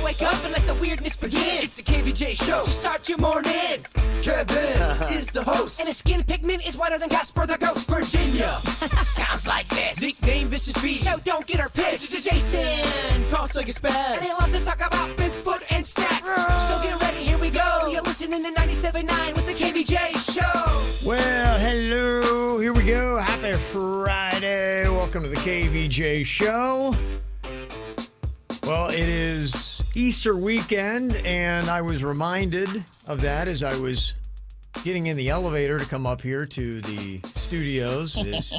wake up and let the weirdness begin. It's the KVJ show to start your morning. Kevin is the host, and his skin pigment is whiter than Casper the Ghost. Virginia sounds like this. Nickname Vicious Beast, so don't get her pissed. It's Jason, called Sugar Spaz, and he loves to talk about Bigfoot and stats. So get ready, here we go. You're listening to 97.9 with the KVJ show. Well, hello. Here we go. Happy Friday. Welcome to the KVJ show. Well, it is Easter weekend, and I was reminded of that as I was getting in the elevator to come up here to the studios. Is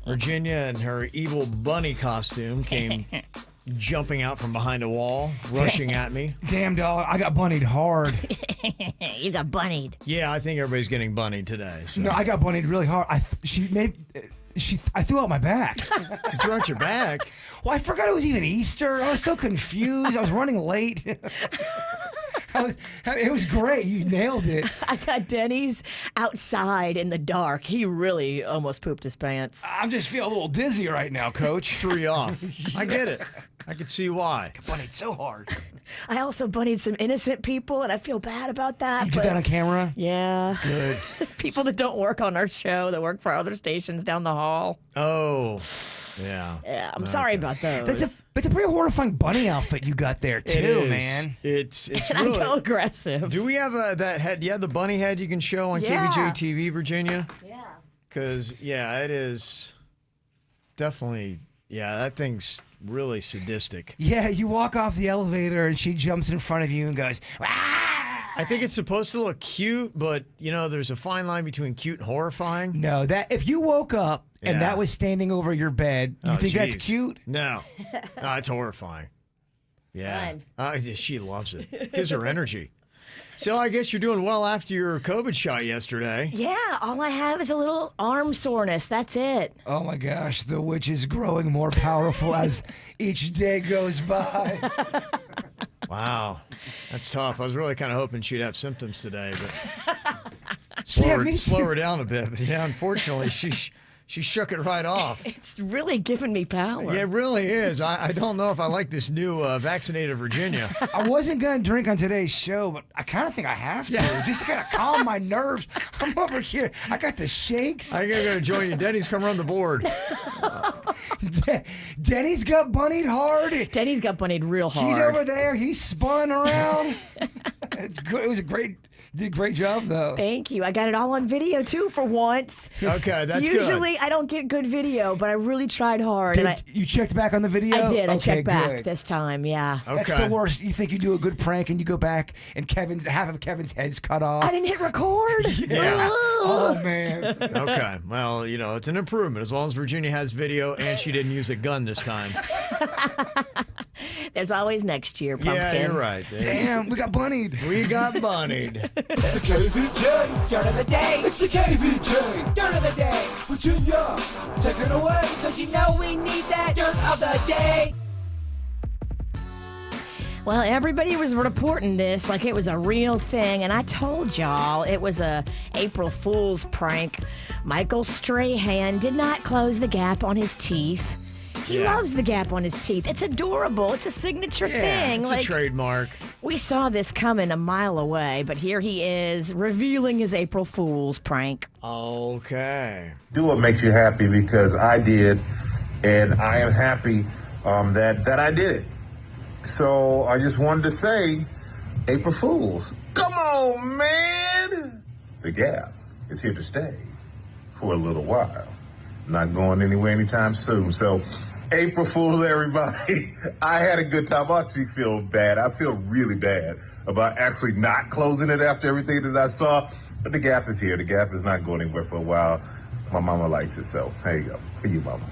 Virginia in her evil bunny costume came jumping out from behind a wall, rushing at me. Damn, dog, I got bunnied hard. You got bunnied. Yeah, I think everybody's getting bunnied today. So. No, I got bunnied really hard. I threw out my back. You threw out your back? Well, I forgot it was even Easter. I was so confused. I was running late. It was great. You nailed it. I got Denny's outside in the dark. He really almost pooped his pants. I'm just feeling a little dizzy right now, Coach. Threw you off. I get it. I can see why. I got bunnied so hard. I also bunnied some innocent people, and I feel bad about that. You get that on camera? Yeah. Good. People that don't work on our show, that work for other stations down the hall. Oh, yeah. Yeah, I'm sorry about those. It's a pretty horrifying bunny outfit you got there, too, man. It's and really... I go aggressive. Do we have that head? Yeah, the bunny head you can show on KVJ TV, Virginia? Yeah. Because, yeah, it is definitely, that thing's really sadistic. Yeah, you walk off the elevator and she jumps in front of you and goes, "Ah!" I think it's supposed to look cute, but, there's a fine line between cute and horrifying. No, that if you woke up and that was standing over your bed, you think that's cute? No. No, it's horrifying. Yeah. She loves it. Gives her energy. So I guess you're doing well after your COVID shot yesterday. Yeah, all I have is a little arm soreness. That's it. Oh my gosh, the witch is growing more powerful as each day goes by. Wow, that's tough. I was really kind of hoping she'd have symptoms today, but slow her down a bit. But yeah, unfortunately, she shook it right off. It's really giving me power. Yeah, it really is. I don't know if I like this new vaccinated Virginia. I wasn't going to drink on today's show, but I kind of think I have to. Just to kind of calm my nerves. I'm over here. I got the shakes. I gotta go join you. Denny's come run the board. Denny's got bunnied hard. Denny's got bunnied real hard. He's over there. He's spun around. It's good. It was did a great job, though. Thank you. I got it all on video, too, for once. Okay, that's good. Usually, I don't get good video, but I really tried hard. You checked back on the video? I did. I Okay, checked back good. this time, yeah. Okay. That's the worst. You think you do a good prank and you go back and half of Kevin's head's cut off. I didn't hit record. Yeah. Oh, man. Okay. Well, it's an improvement as long as Virginia has video and she didn't use a gun this time. There's always next year, pumpkin. Yeah, you're right. Damn, we got bunnied. We got bunnied. It's the KVJ Dirt of the Day. It's the KVJ Dirt of the Day. Virginia, take it away, because we need that Dirt of the Day. Well, everybody was reporting this like it was a real thing, and I told y'all it was a April Fool's prank. Michael Strahan did not close the gap on his teeth. He loves the gap on his teeth. It's adorable. It's a signature thing. It's a trademark. We saw this coming a mile away, but here he is revealing his April Fool's prank. Okay. Do what makes you happy, because I did, and I am happy that I did it. So I just wanted to say, April Fools, come on, man! The gap is here to stay for a little while. Not going anywhere anytime soon. So, April Fools, everybody. I had a good time. I actually feel bad. I feel really bad about actually not closing it after everything that I saw. But the gap is here. The gap is not going anywhere for a while. My mama likes it, so there you go. For you, mama.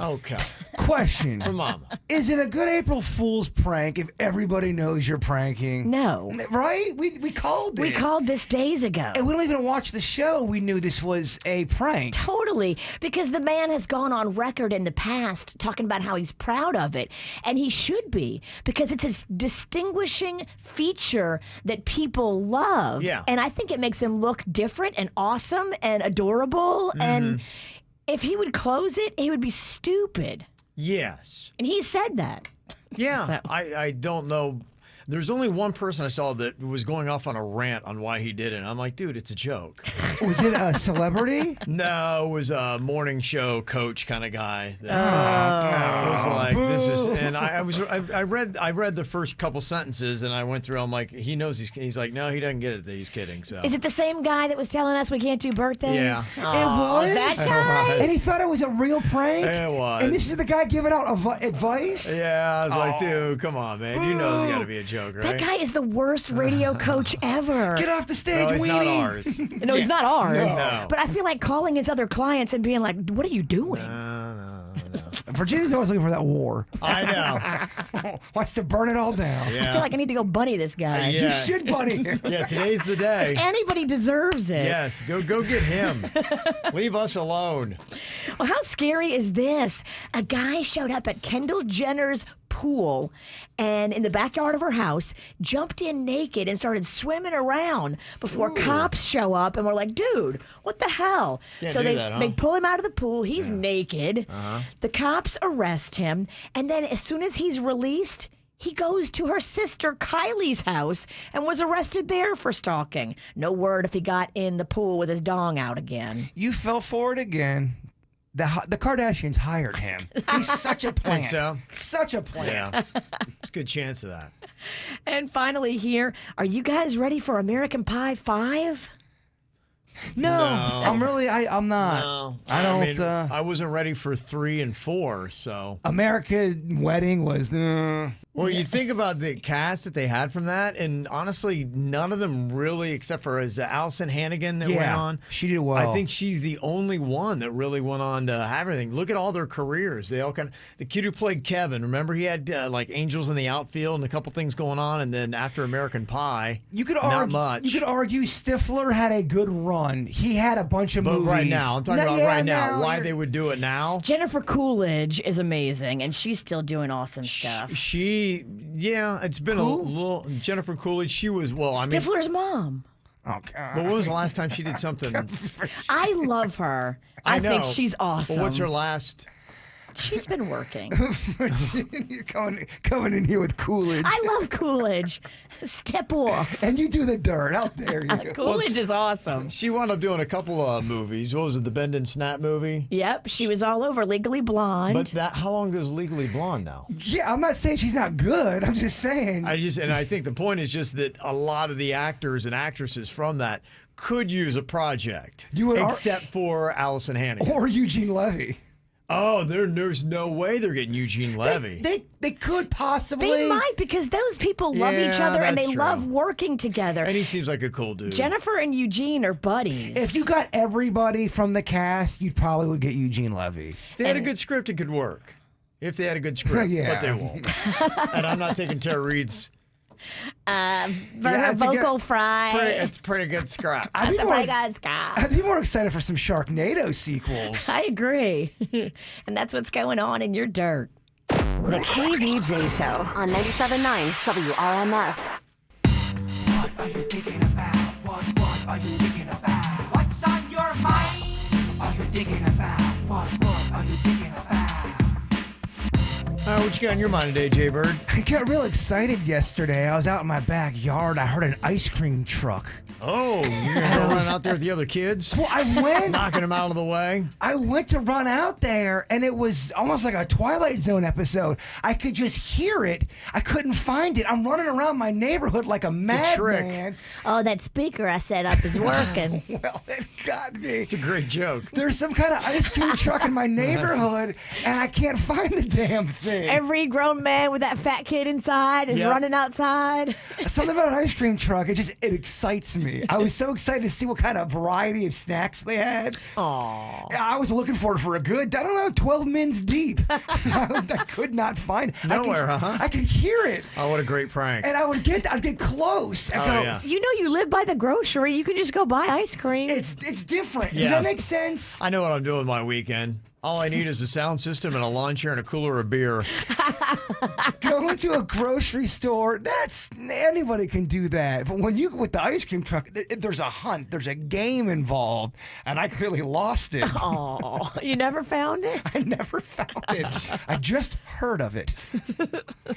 Okay. Question. For Mama. Is it a good April Fool's prank if everybody knows you're pranking? No. Right? We called it. We called this days ago. And we don't even watch the show. We knew this was a prank. Totally, because the man has gone on record in the past talking about how he's proud of it, and he should be, because it's a distinguishing feature that people love. Yeah. And I think it makes him look different and awesome and adorable, and if he would close it, he would be stupid. Yes. And he said that. Yeah. So- I don't know. There's only one person I saw that was going off on a rant on why he did it. I'm like, dude, it's a joke. Was it a celebrity? No, it was a morning show coach kind of guy. That was like, this is, and I read the first couple sentences and I went through. I'm like, he knows he's like, no, he doesn't get it that he's kidding. So Is it the same guy that was telling us we can't do birthdays? Yeah. It was? That guy? And he thought it was a real prank? It was. And this is the guy giving out advice? Yeah, I was like, dude, come on, man. You know it's got to be a joke, right? That guy is the worst radio coach ever. Get off the stage, No, he's not weenie. ours. No, he's not ours. No. But I feel like calling his other clients and being like, what are you doing? Virginia's always looking for that war. I know. Wants to burn it all down. Yeah. I feel like I need to go bunny this guy. Yeah. You should, buddy. Yeah, today's the day. Anybody deserves it. Yes, go get him. Leave us alone. Well, how scary is this? A guy showed up at Kendall Jenner's pool and in the backyard of her house, jumped in naked and started swimming around before cops show up and were like, dude, what the hell? Can't So do they, that, huh? they pull him out of the pool. He's naked. The cops arrest him. And then as soon as he's released, he goes to her sister Kylie's house and was arrested there for stalking. No word if he got in the pool with his dong out again. You fell for it again. The Kardashians hired him. He's such a plant. Think so? Such a plant. Yeah, there's a good chance of that. And finally here, are you guys ready for American Pie 5? No, I'm not. No, I don't. mean, I wasn't ready for 3 and 4, so. America Wedding was. Well, you think about the cast that they had from that, and honestly, none of them really, except for Allison Hannigan that went on. She did well. I think she's the only one that really went on to have everything. Look at all their careers. They all the kid who played Kevin, remember he had like Angels in the Outfield and a couple things going on, and then after American Pie, You could not argue. much. You could argue Stifler had a good run. He had a bunch of But movies. right now, I'm talking about Yeah, right now, why you're- they would do it now. Jennifer Coolidge is amazing, and she's still doing awesome stuff. Yeah, it's been a little. Jennifer Coolidge, she was, Stifler's mom. Oh, God. but when was the last time she did something? I love her. I think know. she's awesome. Well, what's her last? She's been working. You're coming in here with Coolidge. I love Coolidge. Step off. And you do the dirt. How dare you? Coolidge is awesome. She wound up doing a couple of movies. What was it, the Bend and Snap movie? Yep, she was all over Legally Blonde. But how long goes Legally Blonde now? Yeah, I'm not saying she's not good. I'm just saying. I think the point is just that a lot of the actors and actresses from that could use a project, except for Allison Hannigan. Or Eugene Levy. Oh, there's no way they're getting Eugene Levy. They could possibly. They might, because those people love each other and that's they true. love working together. And he seems like a cool dude. Jennifer and Eugene are buddies. If you got everybody from the cast, you probably would get Eugene Levy. If they had a good script, it could work. If they had a good script, Yeah. but they won't. And I'm not taking Tara Reid's. her it's a vocal good- fry. It's pretty good scrap. I'd be, That's a more, pretty good Scott. I'd be more excited for some Sharknado sequels. I agree. And that's what's going on in your dirt. The KVJ Show on 97.9 WRMF. What are you thinking about? What are you thinking about? What's on your mind? Are you thinking about? What are you thinking about? What you got on your mind today, Jay Bird? I got real excited yesterday. I was out in my backyard. I heard an ice cream truck. Oh, you're running out there with the other kids? Well, I went. Knocking them out of the way? I went to run out there, and it was almost like a Twilight Zone episode. I could just hear it. I couldn't find it. I'm running around my neighborhood like a trick. madman. Oh, that speaker I set up is working. Well, it got me. It's a great joke. There's some kind of ice cream truck in my neighborhood, and I can't find the damn thing. Every grown man with that fat kid inside is Yep. running outside. Something about an ice cream truck, it excites me. I was so excited to see what kind of variety of snacks they had. Aww. I was looking for it for a good, 12 mins deep. I could not find it. Nowhere, huh? I could hear it. Oh, what a great prank. And I'd get close. I'd Oh, go, yeah. You know you live by the grocery. You can just go buy ice cream. It's different. Does Yeah. that make sense? I know what I'm doing my weekend. All I need is a sound system and a lawn chair and a cooler of beer. Going to a grocery store, anybody can do that. But when you with the ice cream truck, there's a hunt, there's a game involved, and I clearly lost it. Oh, you never found it? I never found it. I just heard of it.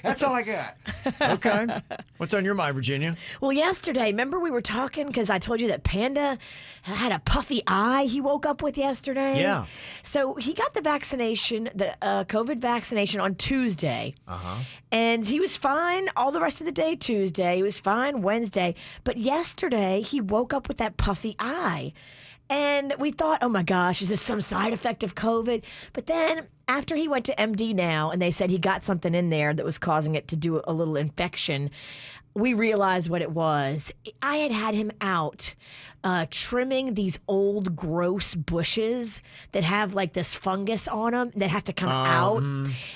That's all I got. Okay. What's on your mind, Virginia? Well, yesterday, remember we were talking because I told you that Panda had a puffy eye he woke up with yesterday? Yeah. So he got the vaccination, the COVID vaccination on Tuesday. And he was fine all the rest of the day Tuesday. He was fine Wednesday. But yesterday, he woke up with that puffy eye. And we thought, oh my gosh, is this some side effect of COVID? But then after he went to MD now and they said he got something in there that was causing it to do a little infection, we realized what it was. I had him out trimming these old gross bushes that have like this fungus on them that have to come out.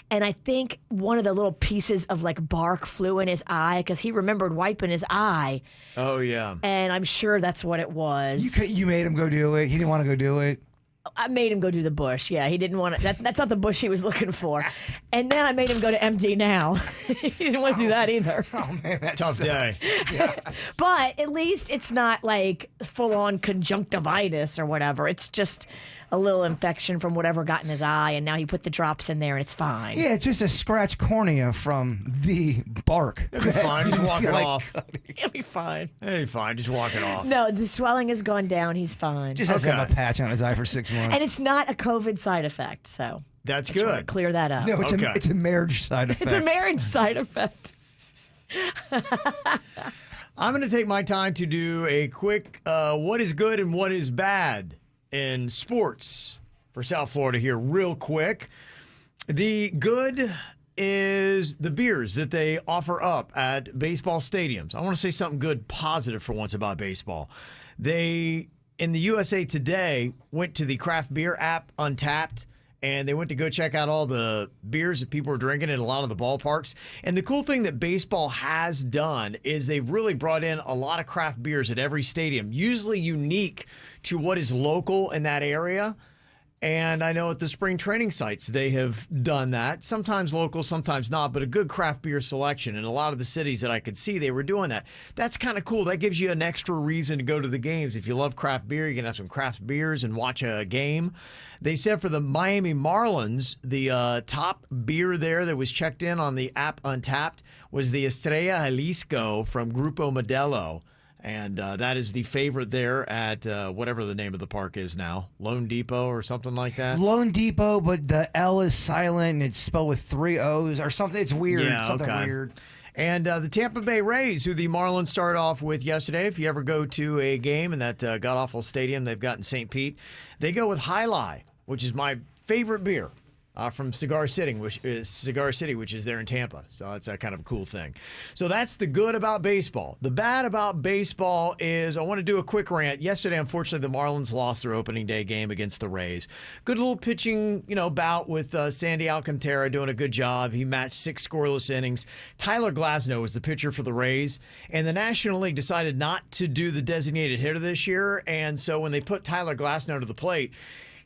And I think one of the little pieces of like bark flew in his eye because he remembered wiping his eye. Oh, yeah. And I'm sure that's what it was. You made him go do it. He didn't want to go do it. I made him go do the bush. Yeah, he didn't want to. That's not the bush he was looking for. And then I made him go to MD now. He didn't want to do that either. Oh, man, that's Tough day. But at least it's not like full-on conjunctivitis or whatever. It's just a little infection from whatever got in his eye, and now he put the drops in there, and it's fine. Yeah, it's just a scratch cornea from the bark. It'll be fine. Just walk it off. He'll be fine. Hey, fine. Just walk it off. No, the swelling has gone down. He's fine. Just has to have a patch on his eye for 6 months. And it's not a COVID side effect, so That's I just want to good. clear that up. No, it's a marriage side effect. It's a marriage side effect. I'm going to take my time to do a quick what is good and what is bad in sports for South Florida here real quick. The good is the beers that they offer up at baseball stadiums. I want to say something good, positive for once about baseball. They, in the USA Today, went to the craft beer app Untapped, and they went to go check out all the beers that people were drinking at a lot of the ballparks. And the cool thing that baseball has done is they've really brought in a lot of craft beers at every stadium, usually unique to what is local in that area. And I know at the spring training sites, they have done that. Sometimes local, sometimes not, but a good craft beer selection. In a lot of the cities that I could see, they were doing that. That's kind of cool. That gives you an extra reason to go to the games. If you love craft beer, you can have some craft beers and watch a game. They said for the Miami Marlins, the top beer there that was checked in on the app Untapped was the Estrella Jalisco from Grupo Modelo. And that is the favorite there at whatever the name of the park is now, Lone Depot or something like that. Lone Depot, but the L is silent and it's spelled with 3 O's or something. It's weird. Yeah, something okay. weird. And the Tampa Bay Rays, who the Marlins started off with yesterday, if you ever go to a game in that god-awful stadium they've got in St. Pete, they go with High Lie, which is my favorite beer. From Cigar City, which is there in Tampa. So that's a kind of a cool thing. So that's the good about baseball. The bad about baseball is I want to do a quick rant. Yesterday, unfortunately, the Marlins lost their opening day game against the Rays. Good little pitching, bout with Sandy Alcantara doing a good job. He matched 6 scoreless innings. Tyler Glasnow was the pitcher for the Rays, and the National League decided not to do the designated hitter this year. And so when they put Tyler Glasnow to the plate,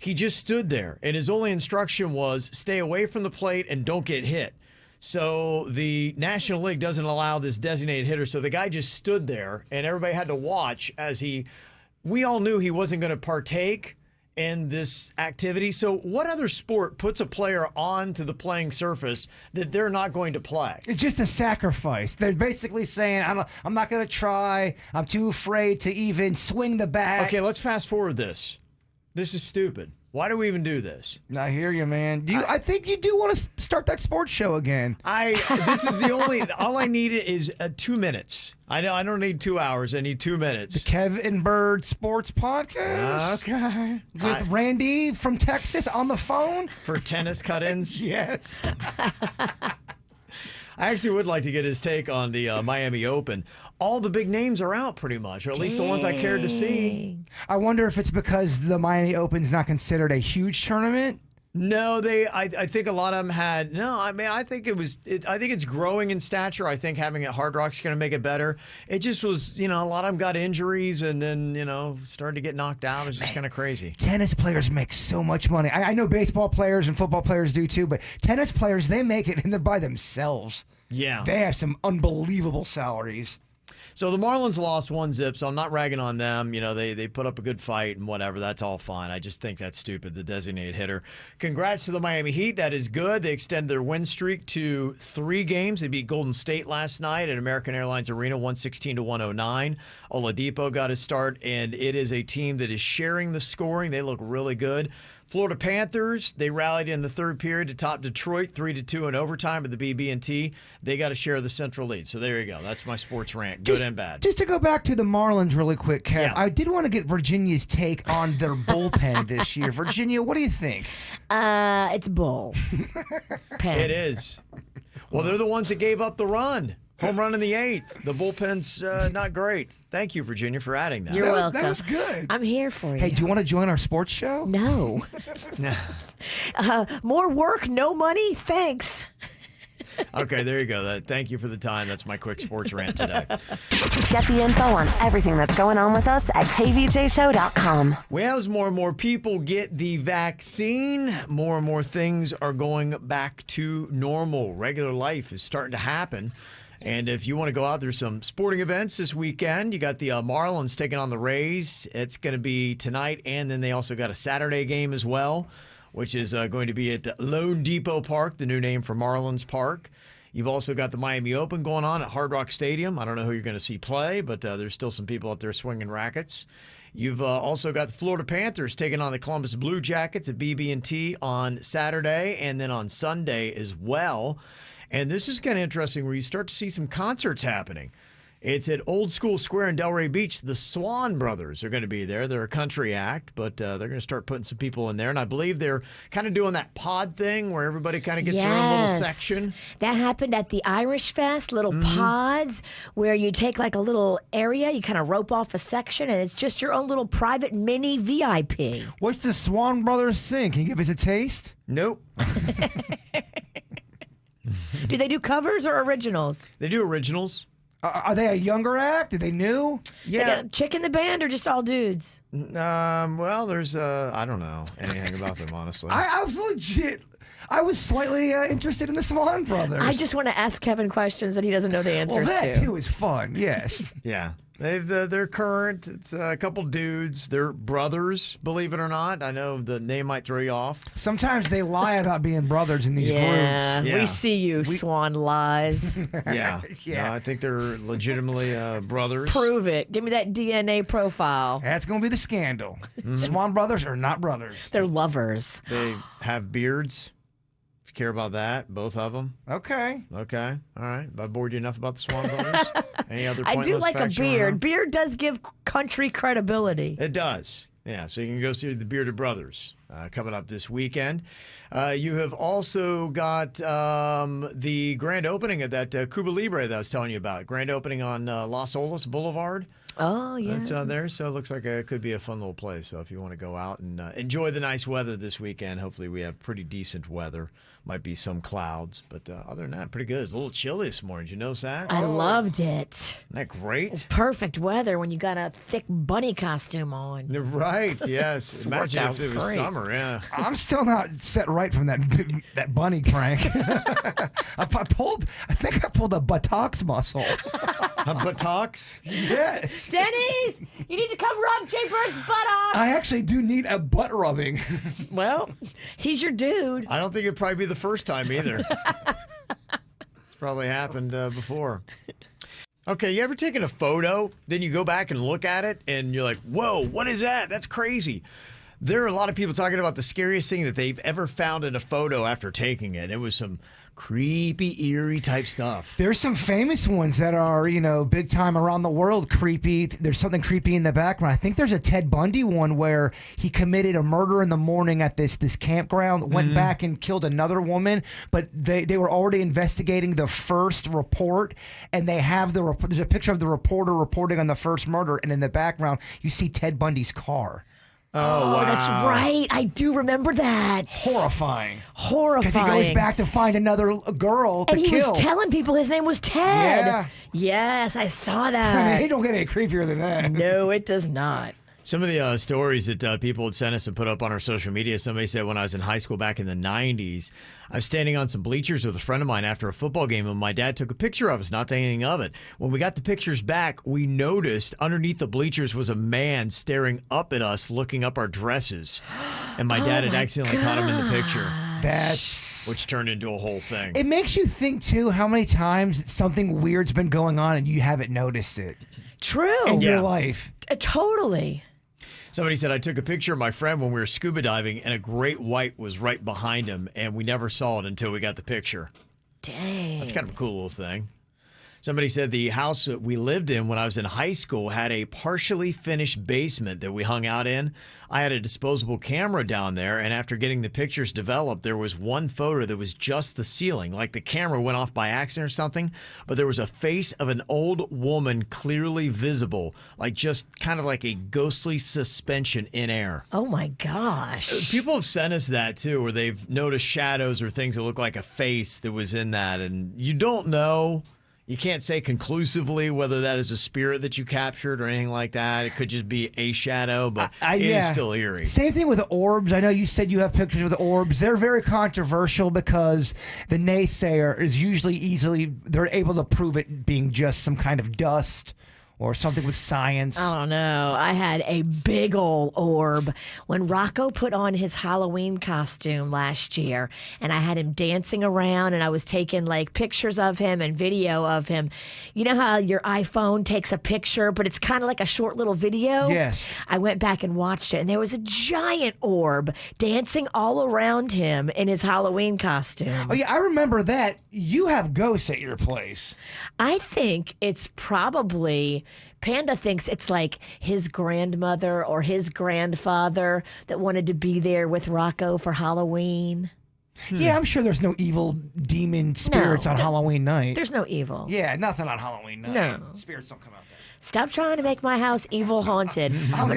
he just stood there, and his only instruction was stay away from the plate and don't get hit. So the National League doesn't allow this designated hitter, so the guy just stood there, and everybody had to watch as we all knew he wasn't going to partake in this activity. So what other sport puts a player onto the playing surface that they're not going to play? It's just a sacrifice. They're basically saying, I'm not going to try. I'm too afraid to even swing the bat. Okay, let's fast forward this. This is stupid. Why do we even do this? I hear you, man. I think you do want to start that sports show again. This is the only. All I need is 2 minutes. I don't need 2 hours. I need 2 minutes. The Kev and Bird Sports Podcast. Okay. With Randy from Texas on the phone for tennis cut-ins. Yes. I actually would like to get his take on the Miami Open. All the big names are out pretty much, or at least the ones I cared to see. I wonder if it's because the Miami Open's not considered a huge tournament. No, I think a lot of them had. No, I mean, I think I think it's growing in stature. I think having it Hard Rock's going to make it better. It just was, a lot of them got injuries and then, started to get knocked out. It was just kind of crazy. Tennis players make so much money. I know baseball players and football players do too, but tennis players, they make it and they're by themselves. Yeah. They have some unbelievable salaries. So the Marlins lost 1-0, so I'm not ragging on them. They put up a good fight and whatever. That's all fine. I just think that's stupid, the designated hitter. Congrats to the Miami Heat. That is good. They extended their win streak to 3 games. They beat Golden State last night at American Airlines Arena, 116-109. Oladipo got his start, and it is a team that is sharing the scoring. They look really good. Florida Panthers, they rallied in the third period to top Detroit 3-2 in overtime at the BB&T. They got to share the central lead. So there you go. That's my sports rant, good and bad. Just to go back to the Marlins really quick, Kev, Yeah. I did want to get Virginia's take on their bullpen this year. Virginia, what do you think? It's bull. It is. Well, they're the ones that gave up the run. Home run in the 8th. The bullpen's not great. Thank you, Virginia, for adding that. You're welcome. That was good. I'm here for you. Hey, do you want to join our sports show? No. More work, no money? Thanks. Okay, there you go. Thank you for the time. That's my quick sports rant today. Get the info on everything that's going on with us at kvjshow.com. Well, as more and more people get the vaccine, more and more things are going back to normal. Regular life is starting to happen. And if you want to go out, there's some sporting events this weekend. You got the Marlins taking on the Rays. It's going to be tonight, and then they also got a Saturday game as well, which is going to be at Lone Depot Park, the new name for Marlins Park. You've also got the Miami Open going on at Hard Rock Stadium. I don't know who you're going to see play, but there's still some people out there swinging rackets. You've also got the Florida Panthers taking on the Columbus Blue Jackets at BB&T on Saturday, and then on Sunday as well. And this is kind of interesting where you start to see some concerts happening. It's at Old School Square in Delray Beach. The Swan Brothers are going to be there. They're a country act, but they're going to start putting some people in there. And I believe they're kind of doing that pod thing where everybody kind of gets their own little section. That happened at the Irish Fest, little pods where you take like a little area, you kind of rope off a section, and it's just your own little private mini VIP. What's the Swan Brothers sing? Can you give us a taste? Nope. Do they do covers or originals? They do originals. Are they a younger act? Are they new? They got a chick in the band or just all dudes? Well, there's I don't know anything about them, honestly. I was legit. I was slightly interested in the Swan Brothers. I just want to ask Kevin questions that he doesn't know the answers well, that to. too is fun. Yes. Yeah. They're current. It's a couple dudes. They're brothers, believe it or not. I know the name might throw you off. Sometimes they lie about being brothers in these groups. Yeah. We see you, Swan lies. Yeah. Yeah. No, I think they're legitimately brothers. Prove it. Give me that DNA profile. That's going to be the scandal. Swan Brothers are not brothers. They're lovers. They have beards. If you care about that, both of them. Okay. Okay. All right. Have I bored you enough about the Swan Brothers? Any other I pointless do like a facts you wanna know? beard. Beard does give country credibility. It does. Yeah, so you can go see the Bearded Brothers coming up this weekend. You have also got the grand opening of that Cuba Libre that I was telling you about. Grand opening on Los Olas Boulevard. Oh, yeah. It's there, so it looks like it could be a fun little place. So if you want to go out and enjoy the nice weather this weekend, hopefully we have pretty decent weather. Might be some clouds, but other than that, pretty good. It's a little chilly this morning. Did you notice that? I loved it. Isn't that great? It's perfect weather when you got a thick bunny costume on. Right, yes. Imagine out if it was great. summer, yeah. I'm still not set right from that bunny prank. I think I pulled a buttocks muscle. Buttocks? Yes. Denny's, you need to come rub Jay Bird's butt off. I actually do need a butt rubbing. Well, he's your dude. I don't think it'd probably be the first time either. It's probably happened before. Okay, you ever taken a photo, then you go back and look at it, and you're like, whoa, what is that? That's crazy. There are a lot of people talking about the scariest thing that they've ever found in a photo after taking it. It was some creepy, eerie type stuff. There's some famous ones that are, big time around the world creepy. There's something creepy in the background. I think there's a Ted Bundy one where he committed a murder in the morning at this campground, went back and killed another woman, but they were already investigating the first report, and they have there's a picture of the reporter reporting on the first murder, and in the background, you see Ted Bundy's car. Oh, wow. That's right. I do remember that. Horrifying. Horrifying. Because he goes back to find another girl to and he kill. was telling people his name was Ted. Yeah. Yes, I saw I mean, that. he don't get any creepier than that. No, it does not. Some of the stories that people had sent us and put up on our social media, somebody said when I was in high school back in the 90s, I was standing on some bleachers with a friend of mine after a football game, and my dad took a picture of us, not thinking of it. When we got the pictures back, we noticed underneath the bleachers was a man staring up at us, looking up our dresses. And my dad had accidentally caught him in the picture. Which turned into a whole thing. It makes you think, too, how many times something weird's been going on and you haven't noticed it True. in your life. Totally. Somebody said, I took a picture of my friend when we were scuba diving, and a great white was right behind him, and we never saw it until we got the picture. Dang. That's kind of a cool little thing. Somebody said the house that we lived in when I was in high school had a partially finished basement that we hung out in. I had a disposable camera down there, and after getting the pictures developed, there was one photo that was just the ceiling, like the camera went off by accident or something, but there was a face of an old woman clearly visible, like just kind of like a ghostly suspension in air. Oh, my gosh. People have sent us that, too, where they've noticed shadows or things that look like a face that was in that, and you don't know. You can't say conclusively whether that is a spirit that you captured or anything like that. It could just be a shadow, but it is still eerie. Same thing with the orbs. I know you said you have pictures of the orbs. They're very controversial because the naysayer is usually they're able to prove it being just some kind of dust or something with science. I don't know. I had a big old orb when Rocco put on his Halloween costume last year, and I had him dancing around, and I was taking like pictures of him and video of him. You know how your iPhone takes a picture, but it's kind of like a short little video? Yes. I went back and watched it, and there was a giant orb dancing all around him in his Halloween costume. Oh, yeah, I remember that. You have ghosts at your place. I think it's probably Panda thinks it's like his grandmother or his grandfather that wanted to be there with Rocco for Halloween. Yeah, I'm sure there's no evil demon spirits on Halloween night. There's no evil. Yeah, nothing on Halloween night. No. Spirits don't come out there. Stop trying to make my house evil haunted. I'm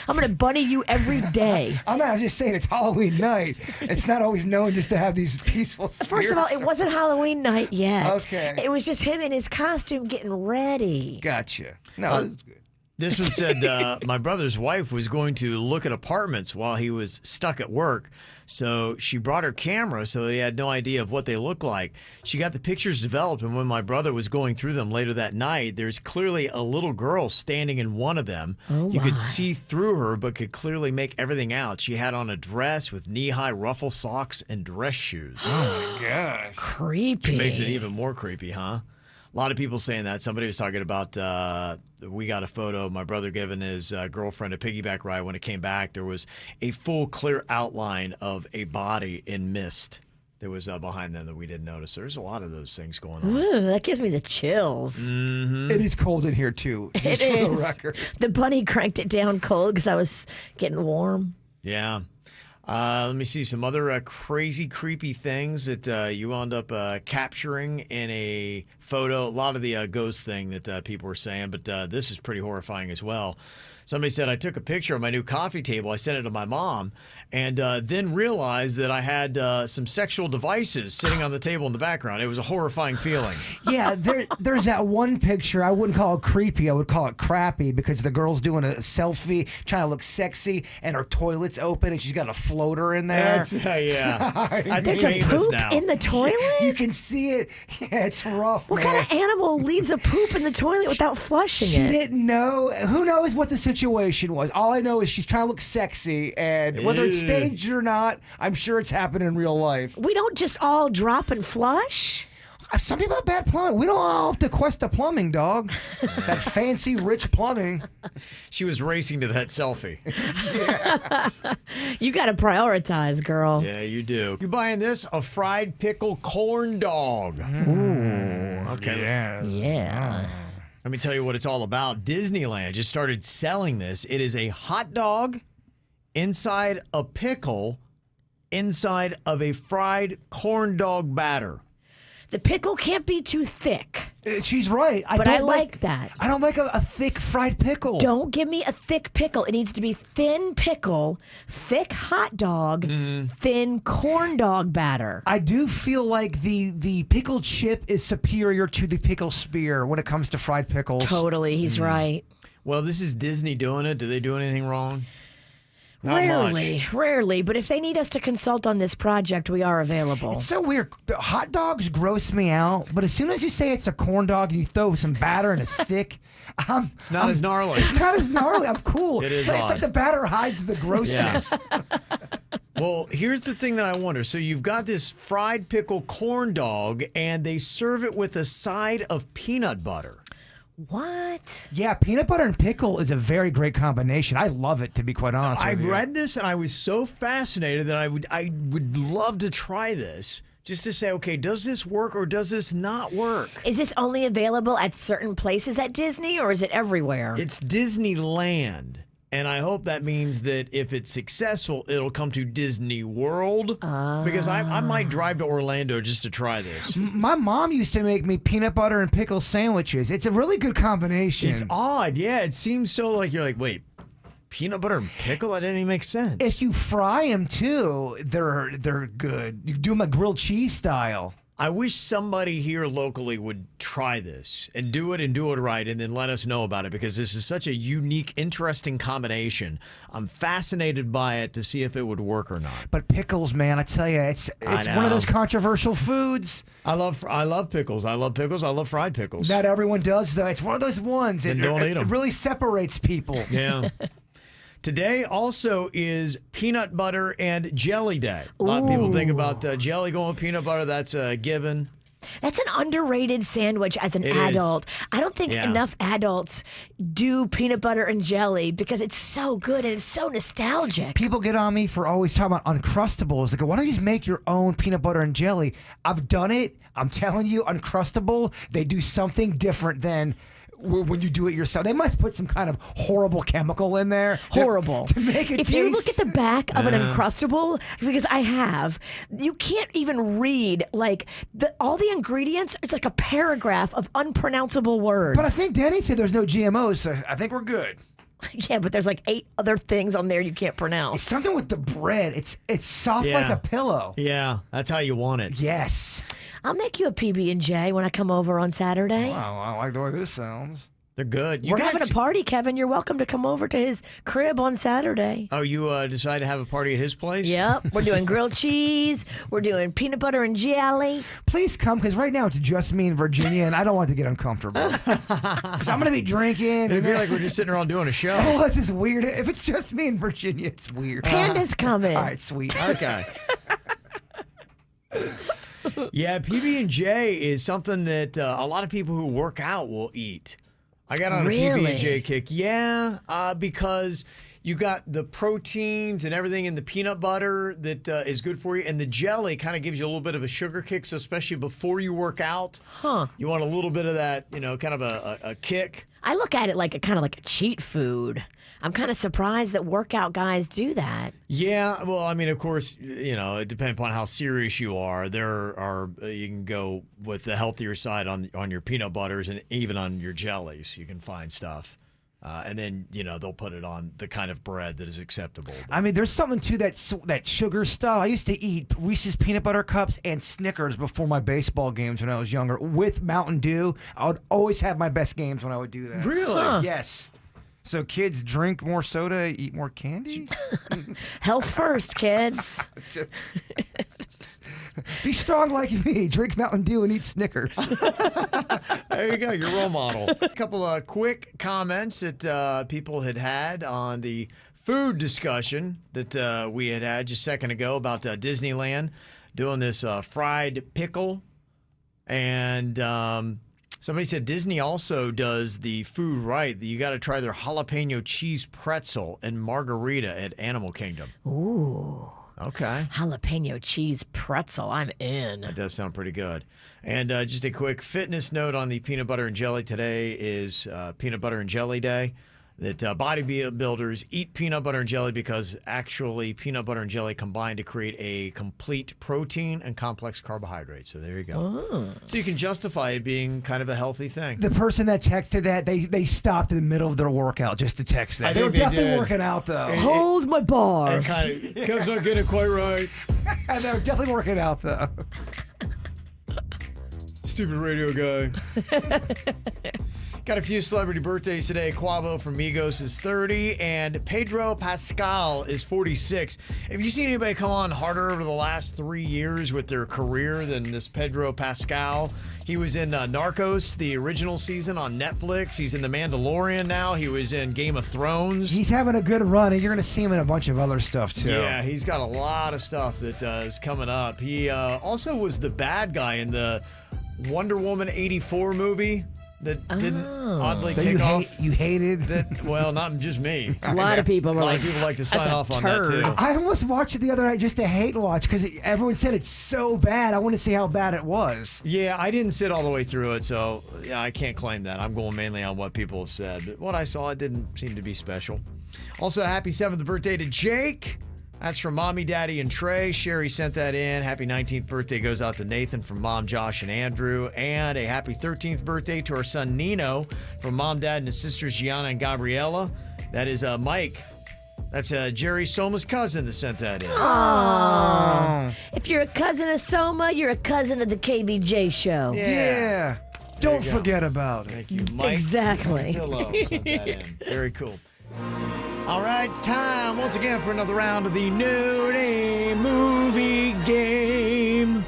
gonna bunny you every day. I'm not. I'm just saying it's Halloween night. It's not always known just to have these peaceful spirits. First of all, it wasn't Halloween night yet. Okay. It was just him in his costume getting ready. Gotcha. No, it was good. This one said my brother's wife was going to look at apartments while he was stuck at work. So she brought her camera so that he had no idea of what they look like. She got the pictures developed, and when my brother was going through them later that night, there's clearly a little girl standing in one of them. Oh, you could my. see through her, but could clearly make everything out. She had on a dress with knee-high ruffle socks and dress shoes. Oh, my gosh. Creepy. Which makes it even more creepy, huh? A lot of people saying that. Somebody was talking about, we got a photo of my brother giving his girlfriend a piggyback ride. When it came back, there was a full, clear outline of a body in mist that was behind them that we didn't notice. There's a lot of those things going on. Ooh, that gives me the chills. It is cold in here, too, just It for the is. record. The bunny cranked it down cold because I was getting warm. Yeah. Let me see some other crazy, creepy things that you wound up capturing in a photo. A lot of the ghost thing that people were saying, but this is pretty horrifying as well. Somebody said, I took a picture of my new coffee table. I sent it to my mom and then realized that I had some sexual devices sitting on the table in the background. It was a horrifying feeling. Yeah, there's that one picture. I wouldn't call it creepy. I would call it crappy because the girl's doing a selfie, trying to look sexy, and her toilet's open, and she's got a floater in there. That's, yeah. That's There's a famous poop now. in the toilet? You can see it. Yeah, it's rough, What man. kind of animal leaves a poop in the toilet without flushing She it? didn't know. Who knows what the situation was? All I know is she's trying to look sexy, and whether it's Ew. staged or not, I'm sure it's happening in real life. We don't just all drop and flush? Some people have bad plumbing. We don't all have to quest the plumbing, dog. That fancy, rich plumbing. She was racing to that selfie. You got to prioritize, girl. Yeah, you do. You buying this? A fried pickle corn dog. Ooh. Okay. Yeah. Let me tell you what it's all about. Disneyland just started selling this. It is a hot dog inside a pickle inside of a fried corn dog batter. The pickle can't be too thick. She's right. But I like that. I don't like a thick fried pickle. Don't give me a thick pickle. It needs to be thin pickle, thick hot dog, thin corn dog batter. I do feel like the pickle chip is superior to the pickle spear when it comes to fried pickles. Totally, he's right. Well, this is Disney doing it. Do they do anything wrong? Not Rarely. But if they need us to consult on this project, we are available. It's so weird. Hot dogs gross me out, but as soon as you say it's a corn dog and you throw some batter and a stick, It's not as gnarly. It's not as gnarly. I'm cool. It's It's like the batter hides the grossness. Yeah. Well, here's the thing that I wonder. So you've got this fried pickle corn dog, and they serve it with a side of peanut butter. What? Yeah, peanut butter and pickle is a very great combination. I love it, to be quite honest I with you. read this, and I was so fascinated that I would love to try this. Just to say, okay, does this work or does this not work? Is this only available at certain places at Disney, or is it everywhere? It's Disneyland. And I hope that means that if it's successful, it'll come to Disney World. Because I might drive to Orlando just to try this. My mom used to make me peanut butter and pickle sandwiches. It's a really good combination. It's odd. Yeah, it seems so like you're like, wait, peanut butter and pickle? That didn't even make sense. If you fry them too, they're good. You do them like grilled cheese style. I wish somebody here locally would try this and do it right and then let us know about it, because this is such a unique, interesting combination. I'm fascinated by it to see if it would work or not. But pickles, man, I tell you, it's one of those controversial foods. I love pickles. I love pickles. I love fried pickles. Not everyone does, though. It's one of those ones. Then don't eat 'em. It really separates people. Yeah. Today also is Peanut Butter and Jelly Day. A lot of people think about jelly going with peanut butter. That's a given. That's an underrated sandwich as an It adult. I don't think Yeah. enough adults do peanut butter and jelly because it's so good and it's so nostalgic. People get on me for always talking about Uncrustables. They go, why don't you just make your own peanut butter and jelly? I've done it. I'm telling you, Uncrustable, they do something different than when you do it yourself. They must put some kind of horrible chemical in there. Horrible. To make it if taste. you look at the back of an Uncrustable, because I have, you can't even read like all the ingredients. It's like a paragraph of unpronounceable words. But I think Denny said there's no GMOs, so I think we're good. Yeah, but there's like 8 other things on there you can't pronounce. It's something with the bread. It's soft Yeah. like a pillow. Yeah, that's how you want it. Yes. I'll make you a PB&J when I come over on Saturday. Wow, I like the way this sounds. They're good. We're having a party, Kevin. You're welcome to come over to his crib on Saturday. Oh, you decided to have a party at his place? Yep. We're doing grilled cheese. We're doing peanut butter and jelly. Please come, because right now it's just me and Virginia, and I don't want to get uncomfortable. Because I'm going to be drinking. I feel like we're just sitting around doing a show. Oh, that's just weird. If it's just me and Virginia, it's weird. Panda's coming. All right, sweet. Okay. Yeah, PB&J is something that a lot of people who work out will eat. I got on Really? a PB&J kick. Yeah, because you got the proteins and everything in the peanut butter that is good for you, and the jelly kind of gives you a little bit of a sugar kick, so especially before you work out, you want a little bit of that, kind of a kick. I look at it like kind of like a cheat food. I'm kind of surprised that workout guys do that. Yeah, well, I mean, of course, it depends upon how serious you are. There are you can go with the healthier side on your peanut butters and even on your jellies. You can find stuff, and then they'll put it on the kind of bread that is acceptable. I mean, there's something to that sugar stuff. I used to eat Reese's peanut butter cups and Snickers before my baseball games when I was younger with Mountain Dew. I would always have my best games when I would do that. Really? Yes. So kids drink more soda, eat more candy? Health first, kids. Be strong like me. Drink Mountain Dew and eat Snickers. There you go, your role model. A couple of quick comments that people had on the food discussion that we had just a second ago about Disneyland doing this fried pickle. And somebody said Disney also does the food right. You got to try their jalapeno cheese pretzel and margarita at Animal Kingdom. Ooh. Okay. Jalapeno cheese pretzel. I'm in. That does sound pretty good. And just a quick fitness note on the peanut butter and jelly. Today is peanut butter and jelly day. that bodybuilders eat peanut butter and jelly because actually peanut butter and jelly combine to create a complete protein and complex carbohydrates. So there you go. Oh. So you can justify it being kind of a healthy thing. The person that texted that, they stopped in the middle of their workout just to text that. I They were think they definitely did. working out, though. Hold my bar. And kind of, Kev's not getting it quite right. And they were definitely working out, though. Stupid radio guy. Got a few celebrity birthdays today. Quavo from Migos is 30, and Pedro Pascal is 46. Have you seen anybody come on harder over the last 3 years with their career than this Pedro Pascal? He was in Narcos, the original season on Netflix. He's in The Mandalorian now. He was in Game of Thrones. He's having a good run, and you're going to see him in a bunch of other stuff, too. Yeah, he's got a lot of stuff that is coming up. He also was the bad guy in the Wonder Woman 84 movie that didn't oddly That take off. you hated. Well, not just me. A lot of people were A lot like, of people like to sign "That's a off on that turd." too. I almost watched it the other night just to hate watch because everyone said it's so bad. I want to see how bad it was. Yeah, I didn't sit all the way through it, so yeah, I can't claim that. I'm going mainly on what people have said. But what I saw, it didn't seem to be special. Also, happy 7th birthday to Jake. That's from Mommy, Daddy, and Trey. Sherry sent that in. Happy 19th birthday goes out to Nathan from Mom, Josh, and Andrew. And a happy 13th birthday to our son Nino from Mom, Dad, and his sisters Gianna and Gabriella. That is Mike. That's Jerry Soma's cousin that sent that in. If you're a cousin of Soma, you're a cousin of the KVJ show. Yeah. Don't you go. forget about it. Thank you, Mike. Exactly. Pillow sent that in. Very cool. All right, time once again for another round of the Nudie Movie Game.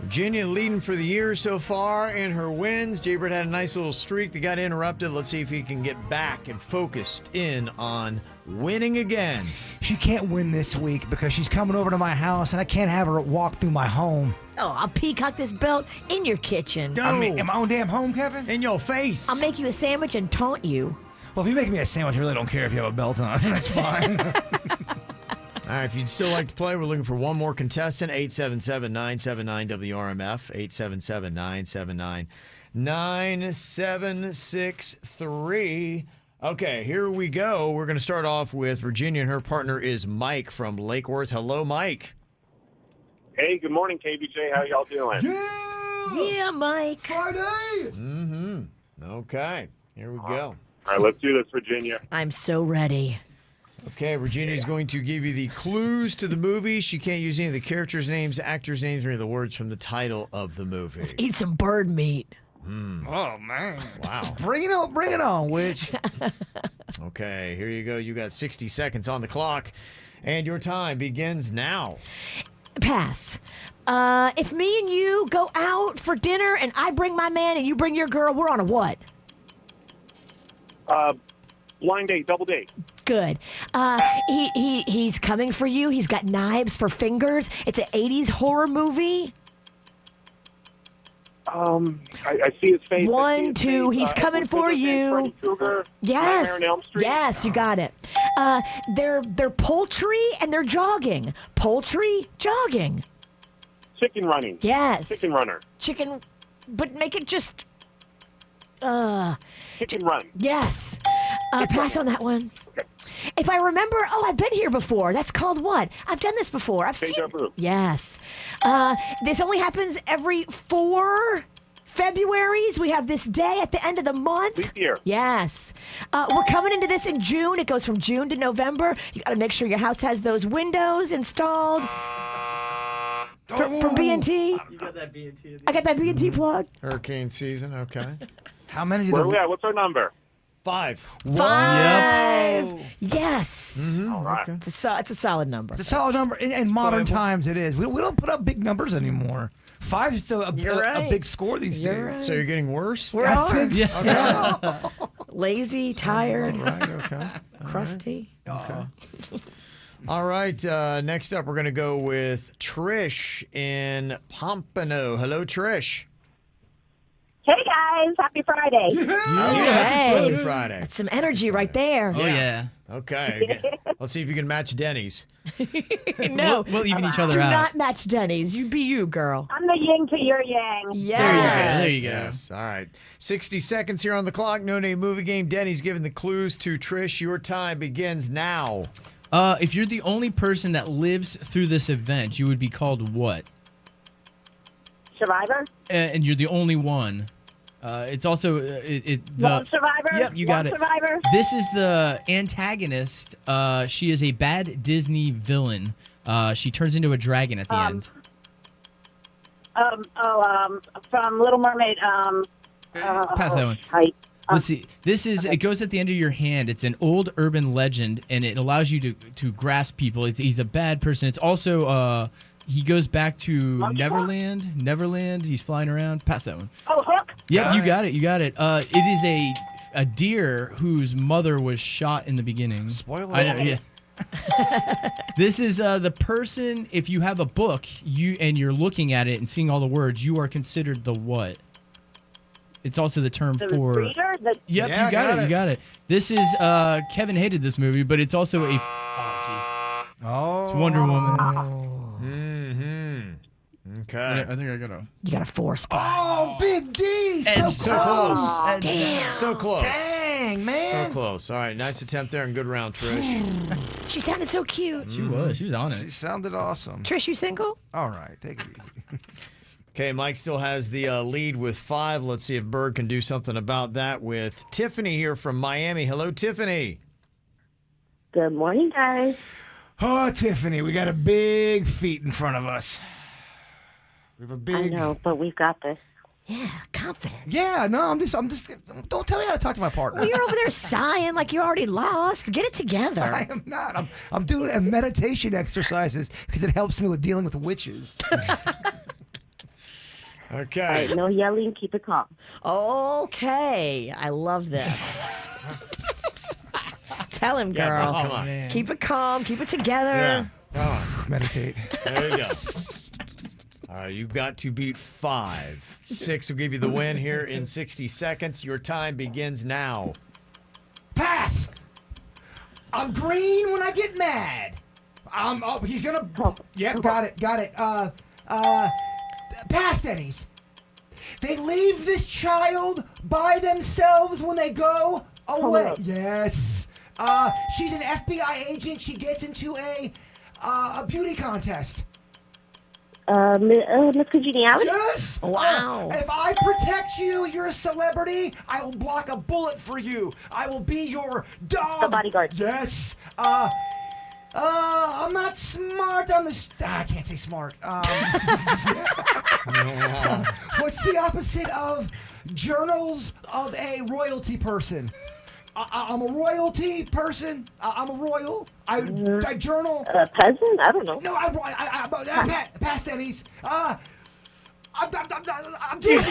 Virginia leading for the year so far in her wins. Jaybird had a nice little streak that got interrupted. Let's see if he can get back and focused in on winning again. She can't win this week because she's coming over to my house and I can't have her walk through my home. Oh, I'll peacock this belt in your kitchen. I mean, in my own damn home, Kevin? In your face. I'll make you a sandwich and taunt you. Well, if you make me a sandwich, I really don't care if you have a belt on. That's fine. All right, if you'd still like to play, we're looking for one more contestant, 877-979-WRMF, 877-979-9763. Okay, here we go. We're going to start off with Virginia, and her partner is Mike from Lake Worth. Hello, Mike. Hey, good morning, KVJ. How y'all doing? Yeah, Mike. Friday! Okay, here we go. All right, let's do this, Virginia. I'm so ready. Okay, Virginia's going to give you the clues to the movie. She can't use any of the characters' names, actors' names, or any of the words from the title of the movie. Eat some bird meat. Oh, man. Wow. Bring it on, witch. Okay, here you go. You got 60 seconds on the clock, and your time begins now. Pass. If me and you go out for dinner and I bring my man and you bring your girl, we're on a what? Blind date, double date. Good. He's coming for you. He's got knives for fingers. It's an 80s horror movie. I see his face. I see 1, his 2, face. he's coming Edward for Scissorhands, you. Freddy Krueger, Yes. Nightmare on Elm Street. Yes, you got it. They're poultry and they're jogging. Poultry, jogging. Chicken running. Yes. Chicken runner. Chicken, but make it just. Chicken run. Yes. Pass on that one. If I remember, I've been here before. That's called what? I've done this before. I've Deja seen. vu. Yes. This only happens every 4 Februaries. We have this day at the end of the month. Leap year. Yes. We're coming into this in June. It goes from June to November. You got to make sure your house has those windows installed. From B&T. You got that B&T. I got that B&T plug. Hurricane season, okay. How many do Where are we at? What's our number? 5. 5. Yes. All right. Okay. It's a solid number. It's a solid number. In modern playable. times, it is. We don't put up big numbers anymore. 5 is still a right. big score these days. right. So you're getting worse? We're I on. think so. Lazy, tired, Right, okay. crusty. All right, next up we're going to go with Trish in Pompano. Hello, Trish. Hey guys, happy Friday. Hey. Happy Friday. That's some energy right there. Oh, yeah. Okay. Let's see if you can match Denny's. No. We'll even each other Do out. not match Denny's. You be you, girl. I'm the yin to your yang. Yes. There you go. Yes. All right. 60 seconds here on the clock. No name movie game. Denny's giving the clues to Trish. Your time begins now. If you're the only person that lives through this event, you would be called what? Survivor? And you're the only one. It's also Lone survivor? Yep, you got Lone it. Survivor? This is the antagonist. She is a bad Disney villain. She turns into a dragon at the end. From Little Mermaid. Pass that one. Let's see. This is. It goes at the end of your hand. It's an old urban legend, and it allows you to grasp people. He's a bad person. It's also. He goes back to Neverland. Neverland. He's flying around. Pass that one. Oh, Hook? Yep, you got it. You got it. It is a deer whose mother was shot in the beginning. Spoiler. I know. Yeah. This is the person. If you have a book, you're looking at it and seeing all the words, you are considered the what? It's also the term The for. reader? Yep, Yeah, you got it. You got it. This is Kevin hated this movie, but it's also a. Oh, jeez. Oh. It's Wonder Woman. Mm-hmm. Okay. I think I got a. You got a 4 spot. Oh, Big D. So So close. close. Damn. So close. Dang, So man. close. All right. Nice attempt there and good round, Trish. She sounded so cute. She was. She was on She it. sounded awesome. Trish, you single? All right, take it easy. Okay, Mike still has the lead with 5. Let's see if Berg can do something about that with Tiffany here from Miami. Hello, Tiffany. Good morning, guys. Oh, Tiffany, we got a big feat in front of us. We have a big. I know, but we've got this. Yeah, confident. Yeah, no, I'm just. Don't tell me how to talk to my partner. Well, you're over there sighing like you already lost. Get it together. I am not. I'm doing a meditation exercises because it helps me with dealing with witches. Okay. All right, no yelling. Keep it calm. Okay. I love this. Tell him, Yeah, girl. come on. Man. Keep it calm. Keep it together. Yeah. Come on. Meditate. There you go. All right, you've got to beat 5. 6 will give you the win here in 60 seconds. Your time begins now. Pass. I'm green when I get mad. Oh, he's gonna. Yep, got it. Pass, Denny's. They leave this child by themselves when they go away. Yes. She's an FBI agent. She gets into a beauty contest. Miss Congeniality? Yes. Wow. If I protect you, you're a celebrity. I will block a bullet for you. I will be your dog. The bodyguard. Yes. I'm not smart on the. I can't say smart. What's the opposite of journals of a royalty person? I'm a royalty person. I'm a royal. I journal. Peasant? I don't know. No, pass Denny's. I'm dizzy.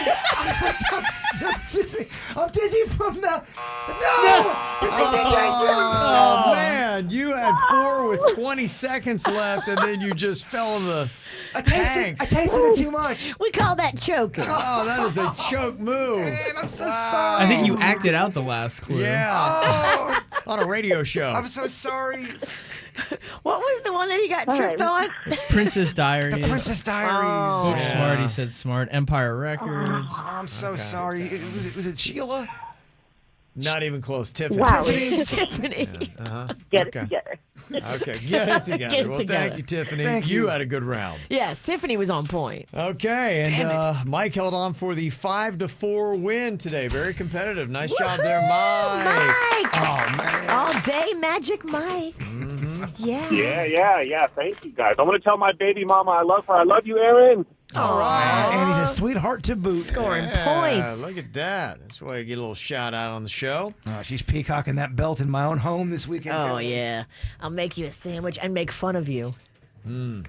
I'm dizzy from the. No! Oh, man. You had 4 with 20 seconds left, and then you just fell in the tank. I tasted it too much. We call that choking. Oh, that is a choke move. Man, I'm so sorry. I think you acted out the last clue. Yeah. Oh, On a radio show. I'm so sorry. What was the one that he got tripped on? Princess Diaries. The Princess Diaries. Book Smart, he said smart. Empire Records. I'm so sorry. Was it Sheila? Not even close. Tiffany. Wow. Tiffany. Get Okay. it together. Okay, get it together. Get it Well, together. thank you, Tiffany. Thank you you. had a good round. Yes, Tiffany was on point. Okay, and Mike held on for the 5-4 win today. Very competitive. Nice job there, Mike. Mike! Oh, man. All day magic Mike. Yeah. Yeah. Thank you, guys. I'm going to tell my baby mama I love her. I love you, Aaron. All right. And he's a sweetheart to boot. Scoring Yeah, points. look at that. That's why you get a little shout out on the show. She's peacocking that belt in my own home this weekend. Oh, yeah. I'll make you a sandwich and make fun of you. Well,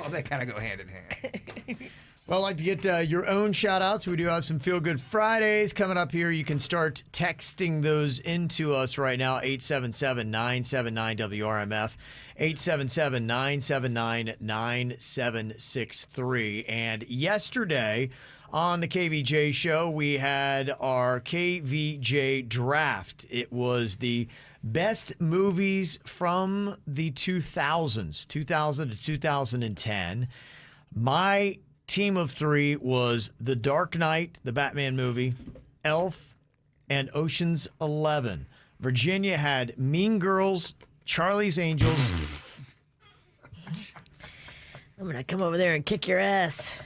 they kind of go hand in hand. Well, I'd like to get your own shout outs. We do have some Feel Good Fridays coming up here. You can start texting those into us right now, 877-979-WRMF, 877-979-9763. And yesterday on the KVJ show, we had our KVJ draft. It was the Best movies from the 2000s, 2000 to 2010. My team of three was The Dark Knight, the Batman movie, Elf, and Ocean's 11. Virginia had Mean Girls, Charlie's Angels. I'm going to come over there and kick your ass.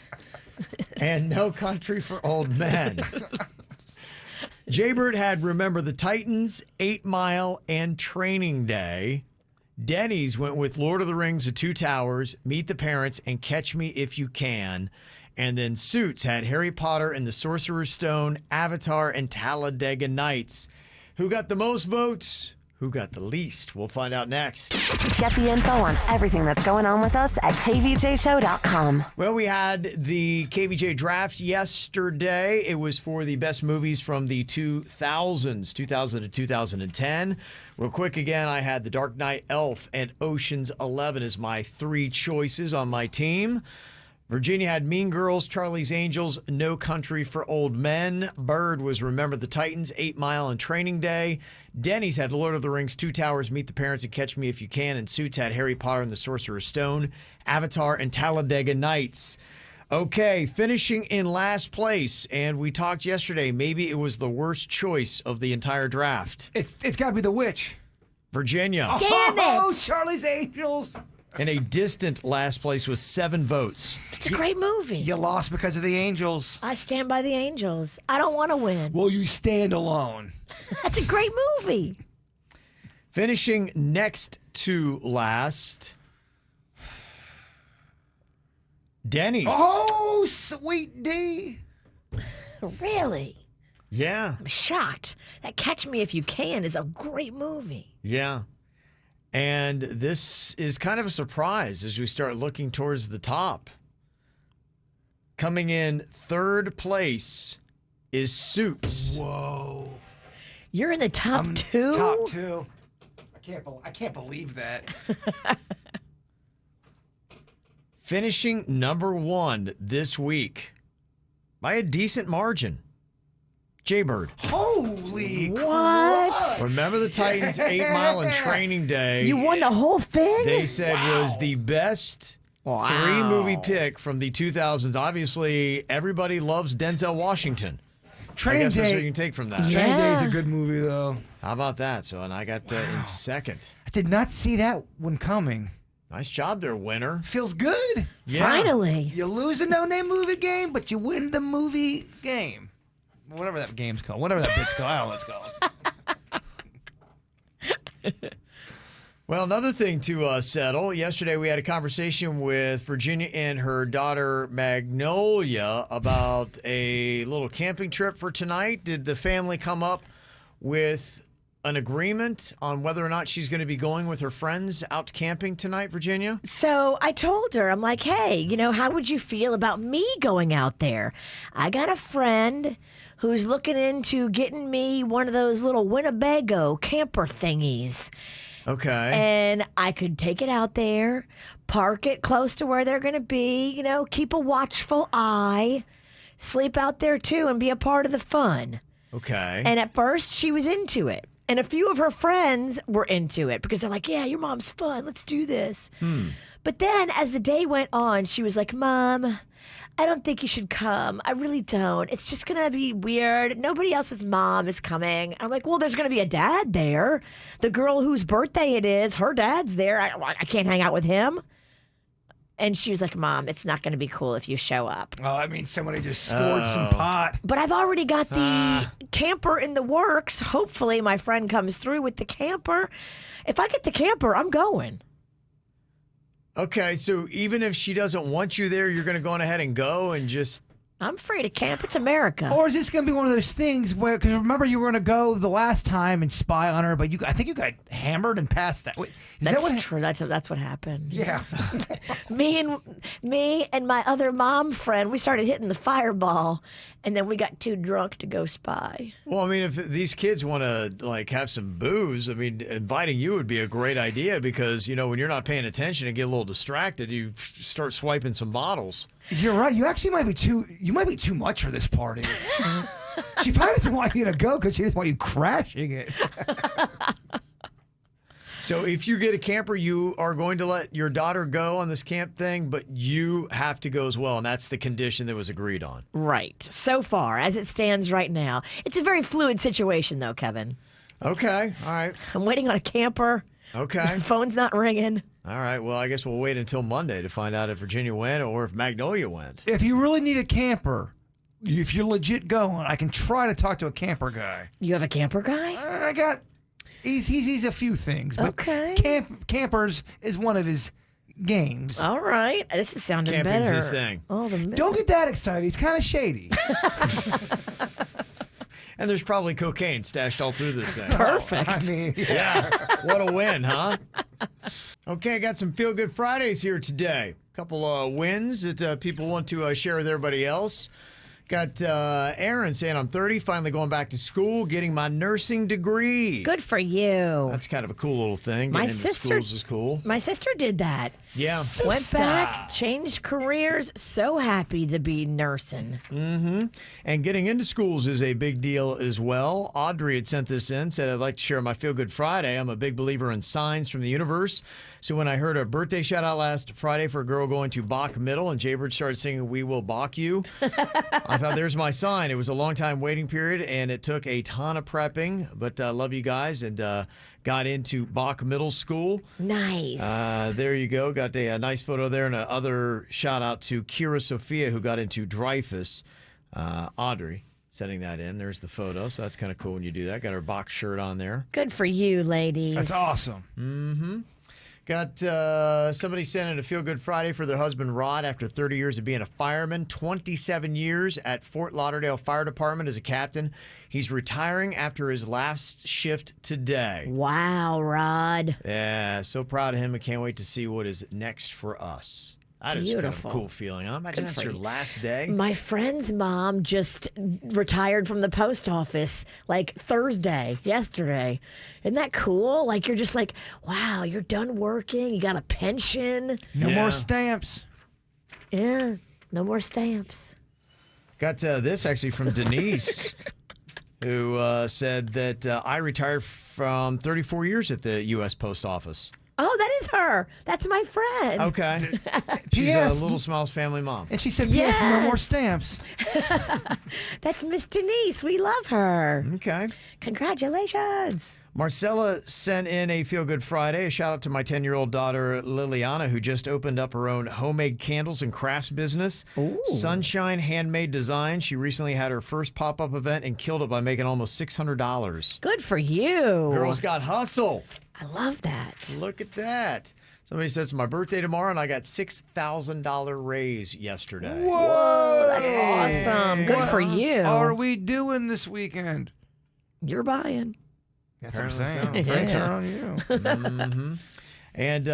And No Country for Old Men. Jaybird had Remember the Titans, 8 Mile, and Training Day. Denny's went with Lord of the Rings, The Two Towers, Meet the Parents, and Catch Me If You Can. And then Suits had Harry Potter and the Sorcerer's Stone, Avatar, and Talladega Nights. Who got the most votes? Who got the least? We'll find out next. Get the info on everything that's going on with us at kvjshow.com. Well, we had the KVJ draft yesterday. It was for the best movies from the 2000s, 2000 to 2010. Real quick again, I had The Dark Knight, Elf, and Ocean's 11 as my three choices on my team. Virginia had Mean Girls, Charlie's Angels, No Country for Old Men. Bird was Remember the Titans, 8 Mile, and Training Day. Denny's had Lord of the Rings, Two Towers, Meet the Parents, and Catch Me If You Can. And Suits had Harry Potter and the Sorcerer's Stone, Avatar, and Talladega Nights. Okay, finishing in last place, and we talked yesterday, maybe it was the worst choice of the entire draft. It's got to be The Witch. Virginia. Damn it! Oh, Charlie's Angels. In a distant last place with 7 votes. It's a great movie. You lost because of the Angels. I stand by the Angels. I don't want to win. Well, you stand alone. That's a great movie. Finishing next to last, Denny's. Oh, sweet D. Really? Yeah. I'm shocked. That Catch Me If You Can is a great movie. Yeah. And this is kind of a surprise as we start looking towards the top. Coming in third place is Suits. Whoa. You're in the top two? Top 2. I can't believe that. Finishing number 1 this week by a decent margin. Jaybird. Holy What? crud. Remember the Titans, 8 Mile, and Training Day. You won the whole thing? They said was the best 3-movie pick from the 2000s. Obviously, everybody loves Denzel Washington. Training I guess that's what Day. you can take from that. Training Day is a good movie, though. How about that? So, and I got in second. I did not see that one coming. Nice job there, winner. Feels good. Yeah. Finally. You lose a no-name movie game, but you win the movie game. Whatever that game's called. Whatever that bit's called. I don't know what it's called. Well, another thing to settle. Yesterday we had a conversation with Virginia and her daughter Magnolia about a little camping trip for tonight. Did the family come up with an agreement on whether or not she's going to be going with her friends out camping tonight, Virginia? So I told her, I'm like, hey, how would you feel about me going out there? I got a friend who's looking into getting me one of those little Winnebago camper thingies. Okay. And I could take it out there, park it close to where they're going to be, keep a watchful eye, sleep out there too, and be a part of the fun. Okay. And at first, she was into it. And a few of her friends were into it because they're like, yeah, your mom's fun. Let's do this. But then as the day went on, she was like, Mom, I don't think you should come. I really don't. It's just going to be weird. Nobody else's mom is coming. I'm like, well, there's going to be a dad there. The girl whose birthday it is, her dad's there. I can't hang out with him. And she was like, Mom, it's not going to be cool if you show up. Oh, I mean, somebody just scored some pot. But I've already got the camper in the works. Hopefully my friend comes through with the camper. If I get the camper, I'm going. Okay, so even if she doesn't want you there, you're going to go on ahead and go and just... I'm free to camp. It's America. Or is this going to be one of those things where, because remember you were going to go the last time and spy on her, but I think you got hammered and passed out. Wait, That's true. That's what happened. Yeah. Me and my other mom friend, we started hitting the fireball, and then we got too drunk to go spy. Well, I mean, if these kids want to have some booze, I mean, inviting you would be a great idea because when you're not paying attention and get a little distracted, you start swiping some bottles. You're right. You actually might be too much for this party. She probably doesn't want you to go because she doesn't want you crashing it. So if you get a camper, you are going to let your daughter go on this camp thing, but you have to go as well, and that's the condition that was agreed on. Right. So far, as it stands right now. It's a very fluid situation, though, Kevin. Okay. All right. I'm waiting on a camper. Okay. Phone's not ringing. All right. Well, I guess we'll wait until Monday to find out if Virginia went or if Magnolia went. If you really need a camper, if you're legit going, I can try to talk to a camper guy. You have a camper guy? I got. He's a few things, but Okay. campers is one of his games. All right. This is sounding Camping's better. his thing. Oh, Don't get that excited. He's kind of shady. And there's probably cocaine stashed all through this thing. Perfect. I mean, Yeah. What a win, huh? Okay, got some Feel Good Fridays here today. Couple of wins that people want to share with everybody else. Got Aaron saying, I'm 30, finally going back to school, getting my nursing degree. Good for you. That's kind of a cool little thing. My Getting into sister- schools is cool. My sister did that. Yeah. Went back, changed careers. So happy to be nursing. And getting into schools is a big deal as well. Audrey had sent this in, said, I'd like to share my Feel Good Friday. I'm a big believer in signs from the universe. So when I heard a birthday shout out last Friday for a girl going to Bach Middle and Jaybird started singing We Will Bach You, I thought there's my sign. It was a long time waiting period and it took a ton of prepping, but I love you guys and got into Bach Middle School. Nice. There you go. Got a nice photo there and another shout out to Kira Sophia who got into Dreyfus. Audrey setting that in. There's the photo. So that's kind of cool when you do that. Got her box shirt on there. Good for you, ladies. that's awesome. Got somebody sending a Feel Good Friday for their husband Rod after 30 years of being a fireman, 27 years at Fort Lauderdale Fire Department as a captain. He's retiring after his last shift today. Wow, Rod. Yeah, so proud of him and can't wait to see what is next for us. That is kind of a Beautiful. cool feeling, huh? Imagine Good that's for your you. last day. My friend's mom just retired from the post office like Thursday, yesterday. Isn't that cool? Like, you're just like, wow, you're done working. You got a pension. No Yeah. more stamps. Yeah, no more stamps. Got this actually from Denise, who said that I retired from 34 years at the U.S. Post Office. Oh, that is her. That's my friend. Okay. She's P.S. a Little Smiles family mom. And she said, yes, no more Yes. stamps. That's Miss Denise. We love her. Okay. Congratulations. Marcella sent in a Feel Good Friday. A shout out to my 10-year-old daughter, Liliana, who just opened up her own homemade candles and crafts business. Sunshine Handmade Design. She recently had her first pop-up event and killed it by making almost $600. Good for you. Girls got hustle. I love that. Look at that. Somebody says it's my birthday tomorrow, and I got $6,000 raise yesterday. Whoa, That's awesome. Good for you. Are we doing this weekend? You're buying. That's what I'm Apparently saying. so. Drinks Yeah. are on you. And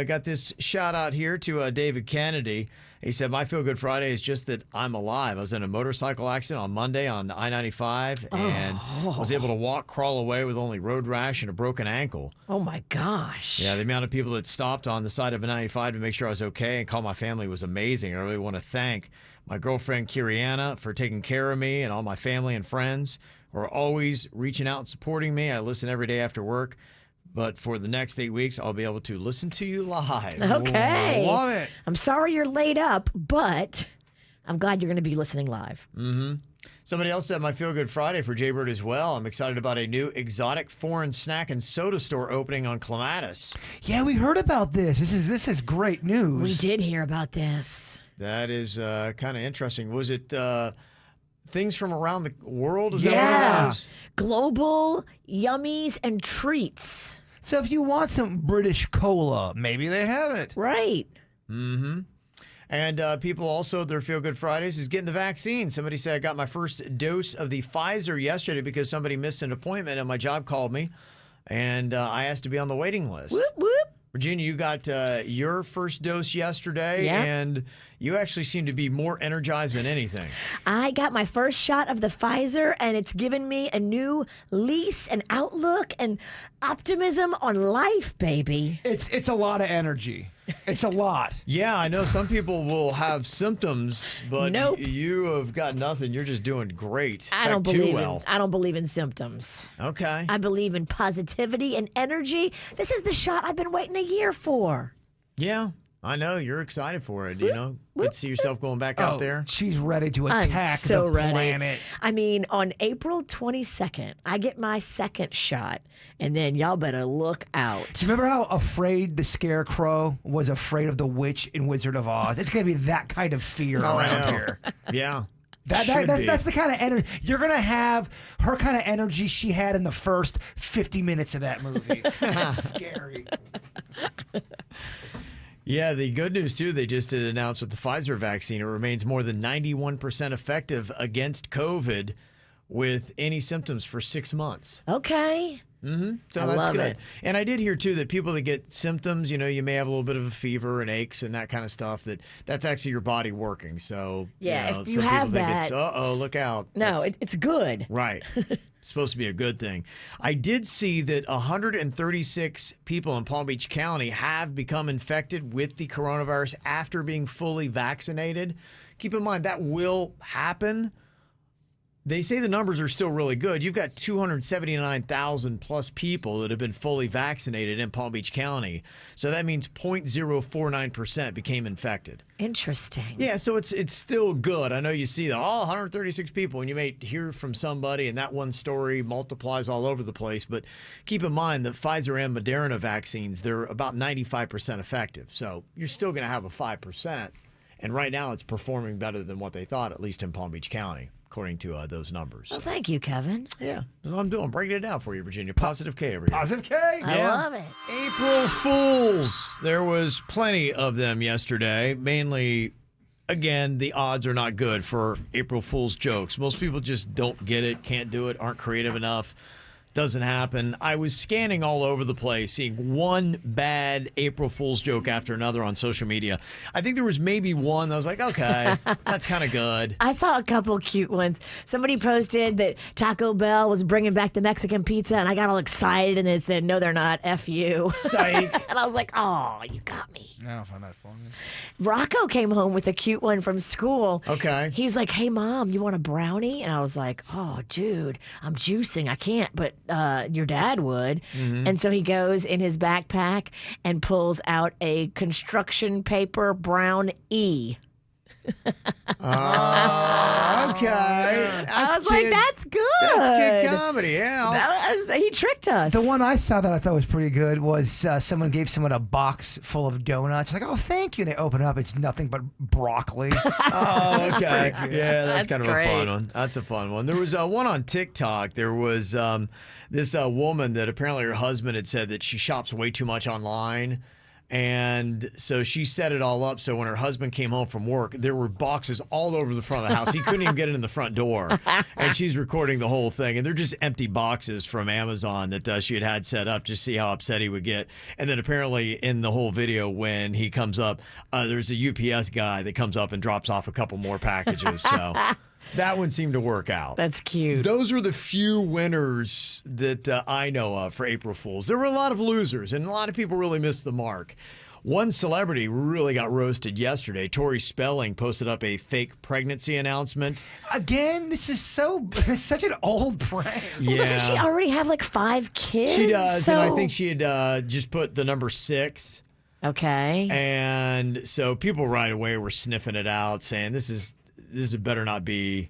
got this shout out here to David Kennedy. He said, my Feel Good Friday is just that I'm alive. I was in a motorcycle accident on Monday on I-95 and was able to walk, crawl away with only road rash and a broken ankle. Oh my gosh. Yeah, the amount of people that stopped on the side of I-95 to make sure I was okay and call my family was amazing. I really want to thank my girlfriend, Kiriana, for taking care of me and all my family and friends who are always reaching out and supporting me. I listen every day after work. But for the next 8 weeks, I'll be able to listen to you live. Okay. Love it. I'm sorry you're laid up, but I'm glad you're going to be listening live. Somebody else said my Feel Good Friday for Jaybird as well. I'm excited about a new exotic foreign snack and soda store opening on Clematis. Yeah, we heard about this. This is great news. We did hear about this. That is kind of interesting. Was it things from around the world? Is that what Yeah. it is? Global yummies and treats. So if you want some British cola, maybe they have it. Right. And people also, their Feel Good Fridays is getting the vaccine. Somebody said I got my first dose of the Pfizer yesterday because somebody missed an appointment and my job called me. And I asked to be on the waiting list. Whoop, whoop. Virginia, you got your first dose yesterday, Yeah. and you actually seem to be more energized than anything. I got my first shot of the Pfizer, and it's given me a new lease and outlook and optimism on life, baby. It's a lot of energy. It's a lot. Yeah, I know some people will have symptoms, but Nope. you have got nothing. You're just doing great. I don't believe in symptoms. Okay. I believe in positivity and energy. This is the shot I've been waiting a year for. Yeah, I know. You're excited for it. You know, could see yourself going back out there. She's ready to I'm attack so the ready. planet. I mean, on April 22nd, I get my second shot, and then y'all better look out. Do you remember how afraid the Scarecrow was afraid of the witch in Wizard of Oz? It's going to be that kind of fear around here. Yeah. That's the kind of energy. You're going to have her kind of energy she had in the first 50 minutes of that movie. That's scary. Yeah, the good news, too, they just did announce with the Pfizer vaccine, it remains more than 91% effective against COVID with any symptoms for 6 months. Okay. So I that's love good. it. And I did hear, too, that people that get symptoms, you know, you may have a little bit of a fever and aches and that kind of stuff, that's actually your body working. So, Yeah, you know, if you some have people think it's, that- uh-oh, look out. No, That's- it's good. Right. It's supposed to be a good thing. I did see that 136 people in Palm Beach County have become infected with the coronavirus after being fully vaccinated. Keep in mind, that will happen. They say the numbers are still really good. You've got 279,000 plus people that have been fully vaccinated in Palm Beach County. So that means 0.049% became infected. Interesting. Yeah, so it's still good. I know you see that, 136 people, and you may hear from somebody, and that one story multiplies all over the place. But keep in mind that Pfizer and Moderna vaccines, they're about 95% effective. So you're still going to have a 5%. And right now it's performing better than what they thought, at least in Palm Beach County, according to those numbers. Well, thank you, Kevin. Yeah, that's what I'm doing. Breaking it down for you, Virginia. Positive K over here. Positive K. I love it. April Fools. There was plenty of them yesterday. Mainly, again, the odds are not good for April Fool's jokes. Most people just don't get it, can't do it, aren't creative enough. Doesn't happen. I was scanning all over the place, seeing one bad April Fool's joke after another on social media. I think there was maybe one that I was like, okay, that's kind of good. I saw a couple cute ones. Somebody posted that Taco Bell was bringing back the Mexican pizza, and I got all excited, and it said, "No, they're not. F you." Psych. And I was like, "Oh, you got me." I don't find that funny. Rocco came home with a cute one from school. Okay. He's like, "Hey, Mom, you want a brownie?" And I was like, "Oh, dude, I'm juicing. I can't, but your dad would." And so he goes in his backpack and pulls out a construction paper brown E. Okay. I was like, "That's good. That's kid comedy, yeah. He tricked us." The one I saw that I thought was pretty good was someone gave someone a box full of donuts. Like, oh, thank you. They open it up. It's nothing but broccoli. Oh, okay. Yeah, that's kind of great. a fun one. That's a fun one. There was one on TikTok. There was this woman that apparently her husband had said that she shops way too much online. And so she set it all up so when her husband came home from work, there were boxes all over the front of the house. He couldn't even get in the front door. And she's recording the whole thing. And they're just empty boxes from Amazon that she had set up just to see how upset he would get. And then apparently in the whole video when he comes up, there's a UPS guy that comes up and drops off a couple more packages. So that one seemed to work out. That's cute. Those were the few winners that I know of for April Fools. There were a lot of losers, and a lot of people really missed the mark. One celebrity really got roasted yesterday. Tori Spelling posted up a fake pregnancy announcement. Again, this is such an old prank. Well, doesn't she already have like 5 kids? She does, and I So- think she had just put the number 6. Okay. And so people right away were sniffing it out, saying this better not be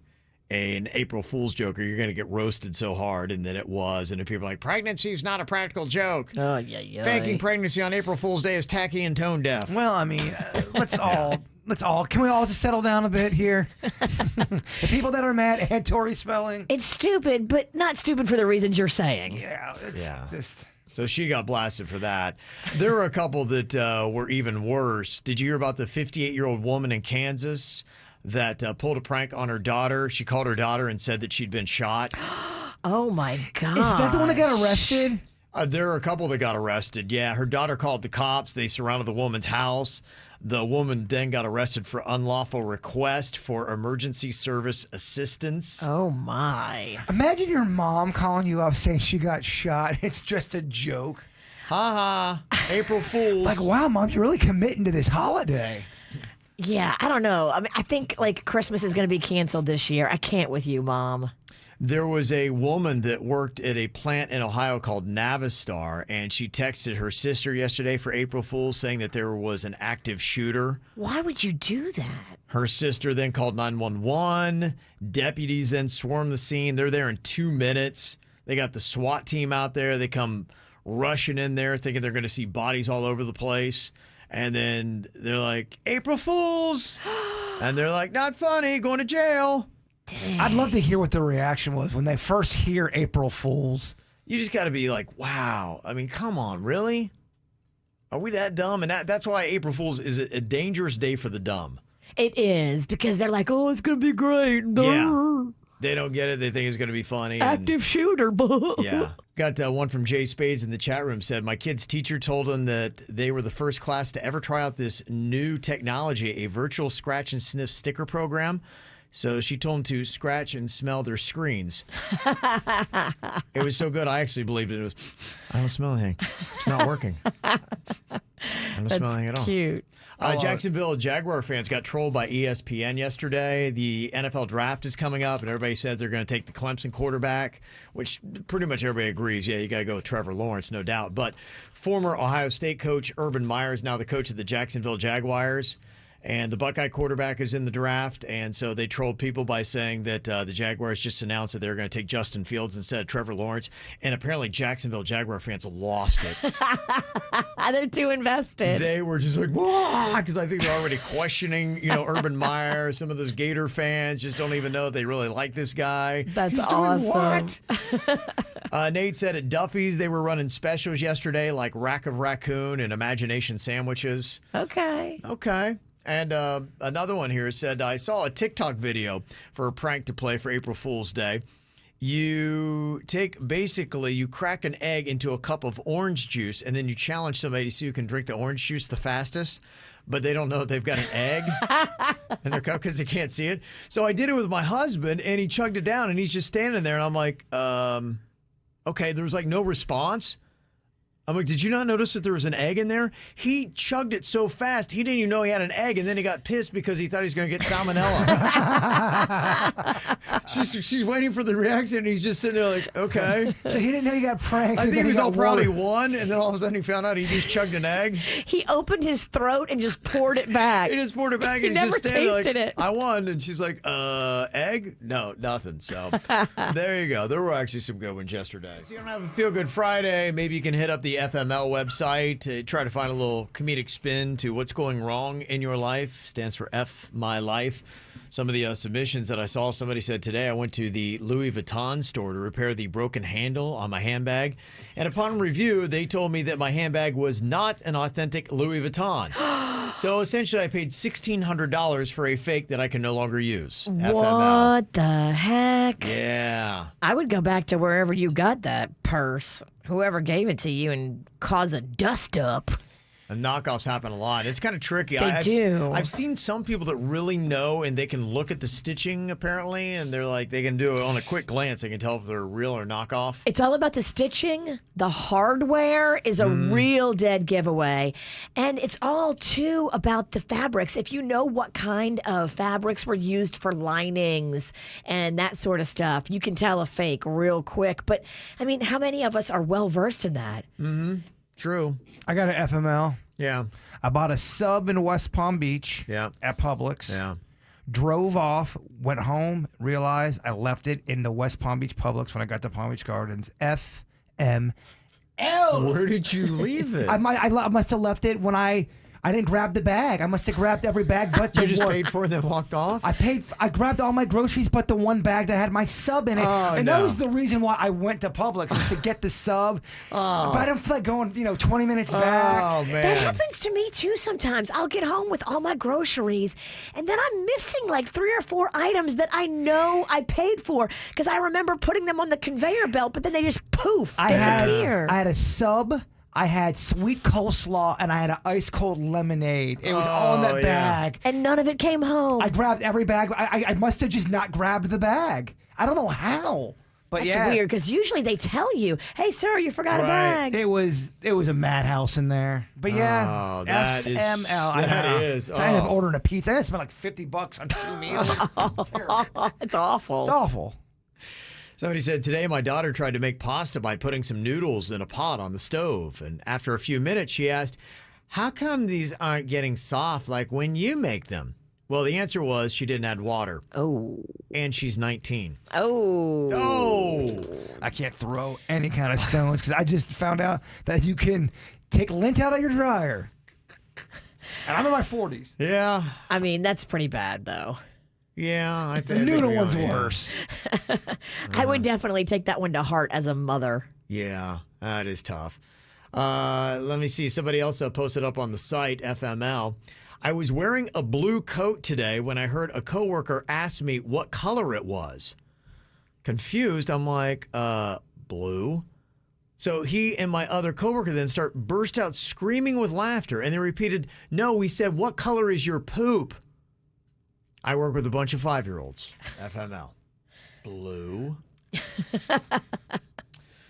an April Fool's joke or you're going to get roasted so hard. And then it was. And then people are like, pregnancy is not a practical joke. Oh, yeah. Faking pregnancy on April Fool's Day is tacky and tone deaf. Well, I mean, can we all just settle down a bit here? The people that are mad at Tori Spelling. It's stupid, but not stupid for the reasons you're saying. Yeah, it's just. So she got blasted for that. There were a couple that were even worse. Did you hear about the 58-year-old woman in Kansas that pulled a prank on her daughter? She called her daughter and said that she'd been shot. Oh, my God. Is that the one that got arrested? There are a couple that got arrested. Yeah, her daughter called the cops. They surrounded the woman's house. The woman then got arrested for unlawful request for emergency service assistance. Oh, my. Imagine your mom calling you up saying she got shot. It's just a joke. Ha ha. April Fools. Like, wow, Mom, you're really committing to this holiday. Yeah, I don't know. I mean, I think like Christmas is going to be canceled this year. I can't with you, Mom. There was a woman that worked at a plant in Ohio called Navistar, and she texted her sister yesterday for April Fool's saying that there was an active shooter. Why would you do that? Her sister then called 911. Deputies then swarmed the scene. They're there in 2 minutes. They got the SWAT team out there. They come rushing in there thinking they're going to see bodies all over the place. And then they're like, April Fools. And they're like, not funny, going to jail. Dang. I'd love to hear what the reaction was when they first hear April Fools. You just got to be like, wow. I mean, come on, really? Are we that dumb? And that's why April Fool's is a dangerous day for the dumb. It is, because they're like, oh, it's going to be great. Yeah. They don't get it. They think it's going to be funny. Active shooter. Yeah. Got one from Jay Spades in the chat room said, my kid's teacher told him that they were the first class to ever try out this new technology, a virtual scratch and sniff sticker program. So she told him to scratch and smell their screens. It was so good, I actually believed it. It was, I don't smell anything. It's not working. I don't smell anything at all. Cute. Jacksonville Jaguar fans got trolled by ESPN yesterday. The NFL draft is coming up, and everybody said they're going to take the Clemson quarterback, which pretty much everybody agrees. Yeah, you got to go with Trevor Lawrence, no doubt. But former Ohio State coach Urban Meyer is now the coach of the Jacksonville Jaguars. And the Buckeye quarterback is in the draft, and so they trolled people by saying that the Jaguars just announced that they're going to take Justin Fields instead of Trevor Lawrence, and apparently Jacksonville Jaguar fans lost it. They're too invested. They were just like, whoa, because I think they're already questioning, Urban Meyer. Some of those Gator fans just don't even know they really like this guy. That's He's awesome. doing what? Nate said at Duffy's they were running specials yesterday, like Rack of Raccoon and Imagination sandwiches. Okay. And another one here said, I saw a TikTok video for a prank to play for April Fool's Day. You crack an egg into a cup of orange juice, and then you challenge somebody so you can drink the orange juice the fastest, but they don't know they've got an egg in their cup because they can't see it. So I did it with my husband, and he chugged it down, and he's just standing there, and I'm like, okay, there was like no response. I'm like, did you not notice that there was an egg in there? He chugged it so fast, he didn't even know he had an egg, and then he got pissed because he thought he was going to get salmonella. she's waiting for the reaction, and he's just sitting there like, okay. So he didn't know he got pranked. I think he was all proud he won, and then all of a sudden he found out he just chugged an egg. He opened his throat and just poured it back. He just poured it back, and he he's just standing there tasted like, it. I won, and she's like, egg? No, nothing. So there you go. There were actually some good ones yesterday. So you don't have a Feel Good Friday, maybe you can hit up the FML website to try to find a little comedic spin to what's going wrong in your life. Stands for F My Life. Some of the submissions that I saw, somebody said today, I went to the Louis Vuitton store to repair the broken handle on my handbag. And upon review, they told me that my handbag was not an authentic Louis Vuitton. So essentially, I paid $1,600 for a fake that I can no longer use. FML. What the heck? Yeah. I would go back to wherever you got that purse, whoever gave it to you, and cause a dust up. And knockoffs happen a lot. It's kind of tricky. They do. I've seen some people that really know, and they can look at the stitching apparently, and they're like, they can do it on a quick glance. They can tell if they're real or knockoff. It's all about the stitching. The hardware is a real dead giveaway. And it's all, too, about the fabrics. If you know what kind of fabrics were used for linings and that sort of stuff, you can tell a fake real quick. But, I mean, how many of us are well-versed in that? Mm-hmm. True. I got an FML. Yeah. I bought a sub in West Palm Beach at Publix. Yeah. Drove off, went home, realized I left it in the West Palm Beach Publix when I got to Palm Beach Gardens. FML. Where did you leave it? I must have left it when I didn't grab the bag. I must have grabbed every bag but the You just one. paid for it and then walked off? I grabbed all my groceries but the one bag that had my sub in it. Oh, that was the reason why I went to Publix, was to get the sub. But I didn't feel like going, 20 minutes back. Oh, man. That happens to me, too, sometimes. I'll get home with all my groceries, and then I'm missing like 3 or 4 items that I know I paid for, because I remember putting them on the conveyor belt, but then they just poof, disappear. I had a sub. I had sweet coleslaw, and I had an ice cold lemonade. It was all in that bag. And none of it came home. I grabbed every bag. I must have just not grabbed the bag. I don't know how. But That's yeah, weird because usually they tell you, "Hey, sir, you forgot a Right. bag." it was a madhouse in there. But yeah, Oh, that is- FML. that I know. is. So I ended up Oh. ordering a pizza. I spent like $50 on 2 meals. It's awful. It's awful. Somebody said, today my daughter tried to make pasta by putting some noodles in a pot on the stove. And after a few minutes, she asked, how come these aren't getting soft like when you make them? Well, the answer was she didn't add water. Oh. And she's 19. Oh. Oh. I can't throw any kind of stones because I just found out that you can take lint out of your dryer. And I'm in my 40s. Yeah. I mean, that's pretty bad, though. Yeah. I The think noodle we one's are, yeah. worse. I would definitely take that one to heart as a mother. Yeah, that is tough. Let me see. Somebody else posted up on the site, FML. I was wearing a blue coat today when I heard a coworker ask me what color it was. Confused, I'm like, blue? So he and my other coworker then burst out screaming with laughter, and they repeated, no, we said, what color is your poop? I work with a bunch of 5-year-olds. FML. Blue.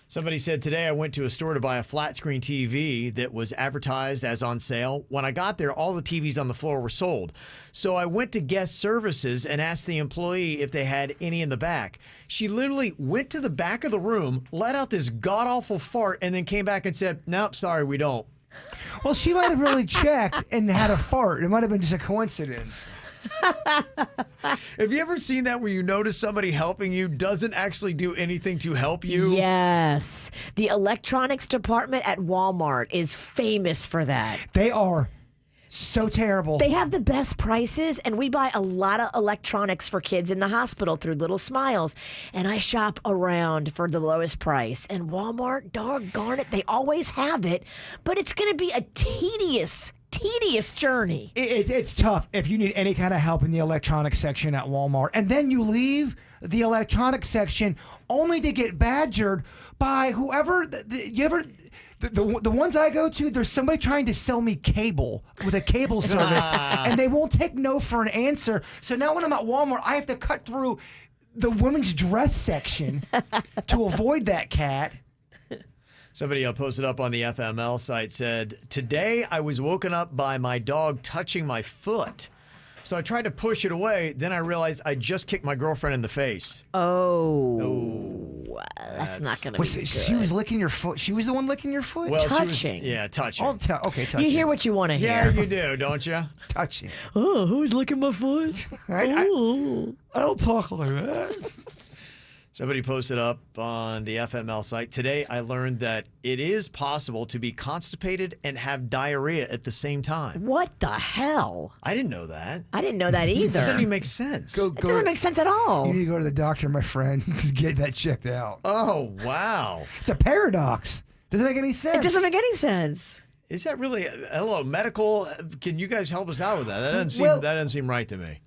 Somebody said, today I went to a store to buy a flat screen TV that was advertised as on sale. When I got there, all the TVs on the floor were sold. So I went to guest services and asked the employee if they had any in the back. She literally went to the back of the room, let out this god-awful fart, and then came back and said, nope, sorry, we don't. Well, she might have really checked and had a fart. It might have been just a coincidence. Have you ever seen that where you notice somebody helping you doesn't actually do anything to help you? Yes. The electronics department at Walmart is famous for that. They are so terrible. They have the best prices, and we buy a lot of electronics for kids in the hospital through Little Smiles. And I shop around for the lowest price. And Walmart, doggone it, they always have it. But it's going to be a tedious journey. It's tough if you need any kind of help in the electronics section at Walmart. And then you leave the electronics section only to get badgered by whoever. The ones I go to, there's somebody trying to sell me cable with a cable service, and they won't take no for an answer. So now when I'm at Walmart, I have to cut through the women's dress section to avoid that cat. Somebody posted up on the FML site said, today I was woken up by my dog touching my foot. So I tried to push it away. Then I realized I just kicked my girlfriend in the face. Oh, that's not going to be good. She was licking your foot. She was the one licking your foot? Well, touching. Touching. Okay, touching. You hear what you want to hear. Yeah, you do, don't you? Touching. Oh, who's licking my foot? I don't talk like that. Somebody posted up on the FML site, today I learned that it is possible to be constipated and have diarrhea at the same time. What the hell? I didn't know that. I didn't know that either. That doesn't even make sense. It doesn't make sense at all. You need to go to the doctor, my friend, to get that checked out. Oh, wow. It's a paradox. Doesn't make any sense. It doesn't make any sense. Is that really, hello, medical, can you guys help us out with that? That doesn't seem right to me.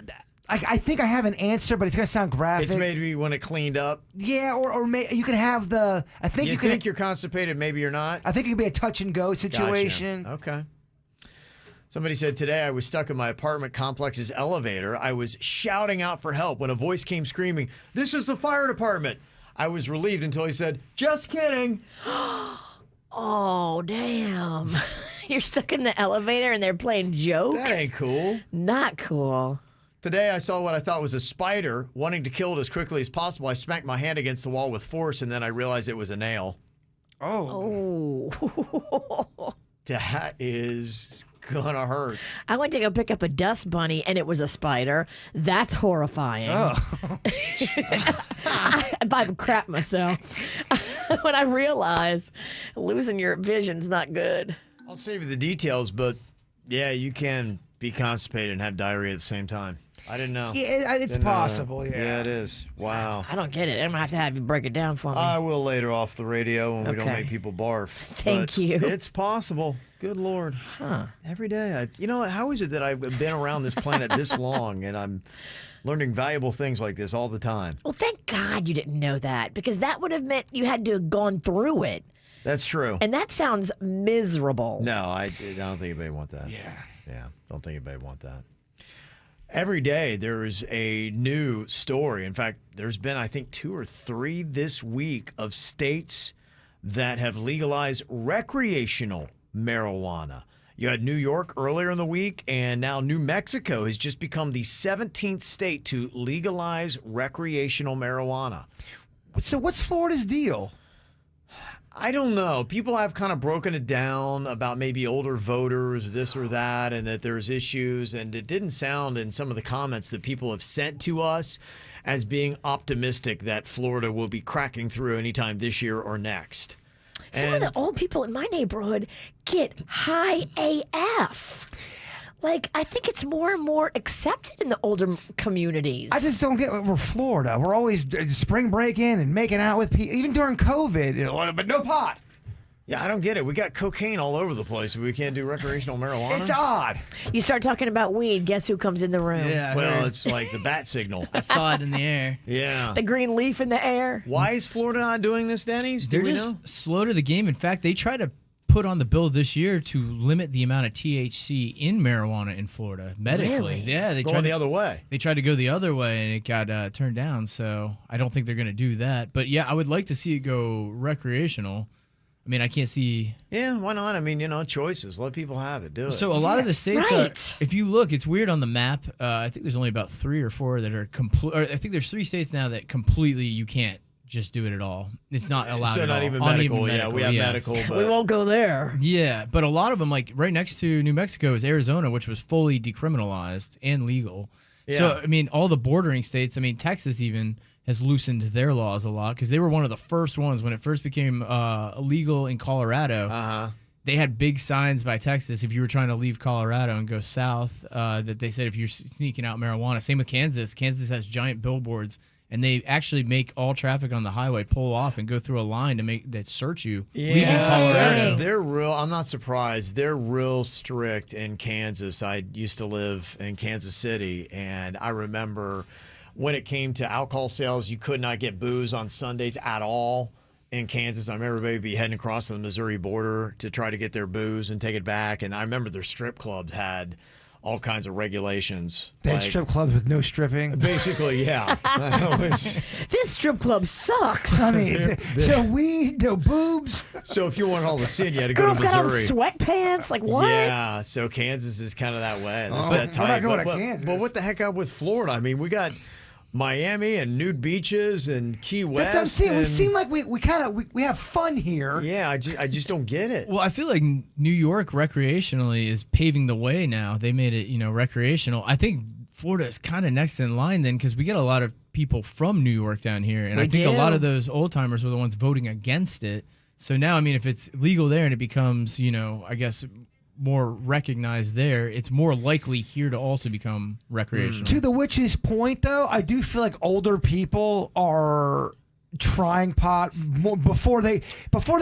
I think I have an answer, but it's going to sound graphic. It's maybe when it cleaned up. Yeah, or you can have the. I think You you can. think you're constipated, maybe you're not? I think it could be a touch and go situation. Gotcha. Okay. Somebody said, today I was stuck in my apartment complex's elevator. I was shouting out for help when a voice came screaming, "This is the fire department." I was relieved until he said, "Just kidding." Oh, damn. You're stuck in the elevator and they're playing jokes? That ain't cool. Not cool. Today I saw what I thought was a spider. Wanting to kill it as quickly as possible, I smacked my hand against the wall with force, and then I realized it was a nail. Oh. That is gonna hurt. I went to go pick up a dust bunny and it was a spider. That's horrifying. Oh. I about crap myself when I realized losing your vision's not good. I'll save you the details, but yeah, you can be constipated and have diarrhea at the same time. I didn't know. Yeah, it's possible. Yeah, it is. Wow. I don't get it. I'm going to have you break it down for me. I will later off the radio when we don't Okay. make people barf. Thank But you. It's possible. Good Lord. Huh. Every day. You know what? How is it that I've been around this planet this long and I'm learning valuable things like this all the time? Well, thank God you didn't know that, because that would have meant you had to have gone through it. That's true. And that sounds miserable. No, I don't think anybody want that. Yeah. Yeah, don't think anybody want that. Every day there's a new story. In fact, there's been, I think, 2 or 3 this week of states that have legalized recreational marijuana. You had New York earlier in the week, and now New Mexico has just become the 17th state to legalize recreational marijuana. So what's Florida's deal? I don't know. People have kind of broken it down about maybe older voters, this or that, and that there's issues. And it didn't sound in some of the comments that people have sent to us as being optimistic that Florida will be cracking through anytime this year or next. Some of the old people in my neighborhood get high AF. Like, I think it's more and more accepted in the older communities. I just don't get. We're Florida. We're always spring breaking and making out with people, even during COVID. But no pot. Yeah, I don't get it. We got cocaine all over the place, but we can't do recreational marijuana. It's odd. You start talking about weed, guess who comes in the room? Yeah. Well, it's like the bat signal. I saw it in the air. Yeah. The green leaf in the air. Why is Florida not doing this, Denny's? Do They're we just know? slow to the game. In fact, they try to put on the bill this year to limit the amount of THC in marijuana in Florida medically. Really? Yeah, they Going tried the other way. They tried to go the other way, and it got turned down. So I don't think they're going to do that. But yeah, I would like to see it go recreational. I mean, I can't see. Yeah, why not? I mean, choices. Let people have it. Do it. So a lot of the states right. are. If you look, it's weird on the map. I think there's only about 3 or 4 that are complete. I think there's 3 states now that completely you can't just do it at all. It's not allowed. So at not all. even Not medical. Yeah, we have yes. medical. But We won't go there. Yeah, but a lot of them, like right next to New Mexico, is Arizona, which was fully decriminalized and legal. So, Yeah. I mean, all the bordering states, I mean, Texas even has loosened their laws a lot because they were one of the first ones when it first became illegal in Colorado. They had big signs by Texas if you were trying to leave Colorado and go south that they said if you're sneaking out marijuana. Same with Kansas. Kansas has giant billboards. And they actually make all traffic on the highway pull off and go through a line to make that search you leaving Colorado. They're real. I'm not surprised. They're real strict in Kansas. I used to live in Kansas City, and I remember when it came to alcohol sales, you could not get booze on Sundays at all in Kansas. I remember everybody be heading across the Missouri border to try to get their booze and take it back. And I remember their strip clubs had all kinds of regulations. They had strip clubs with no stripping. Basically, yeah. This strip club sucks. I mean, no weed, no boobs. So if you want all the sin, you had to Girls go to got on Missouri. sweatpants. Like, what? Yeah, so Kansas is kind of that way. They're that we're not tight. going to but, Kansas. But what the heck up with Florida? I mean, we got Miami and nude beaches and Key West. That's what I'm saying. We and- seem like we have fun here. Yeah, I just don't get it. Well, I feel like New York recreationally is paving the way now. They made it, recreational. I think Florida is kind of next in line then because we get a lot of people from New York down here. And We I think do. a lot of those old timers were the ones voting against it. So now, I mean, if it's legal there and it becomes, I guess, more recognized there, it's more likely here to also become recreational. To the witch's point, though, I do feel like older people are trying pot more before they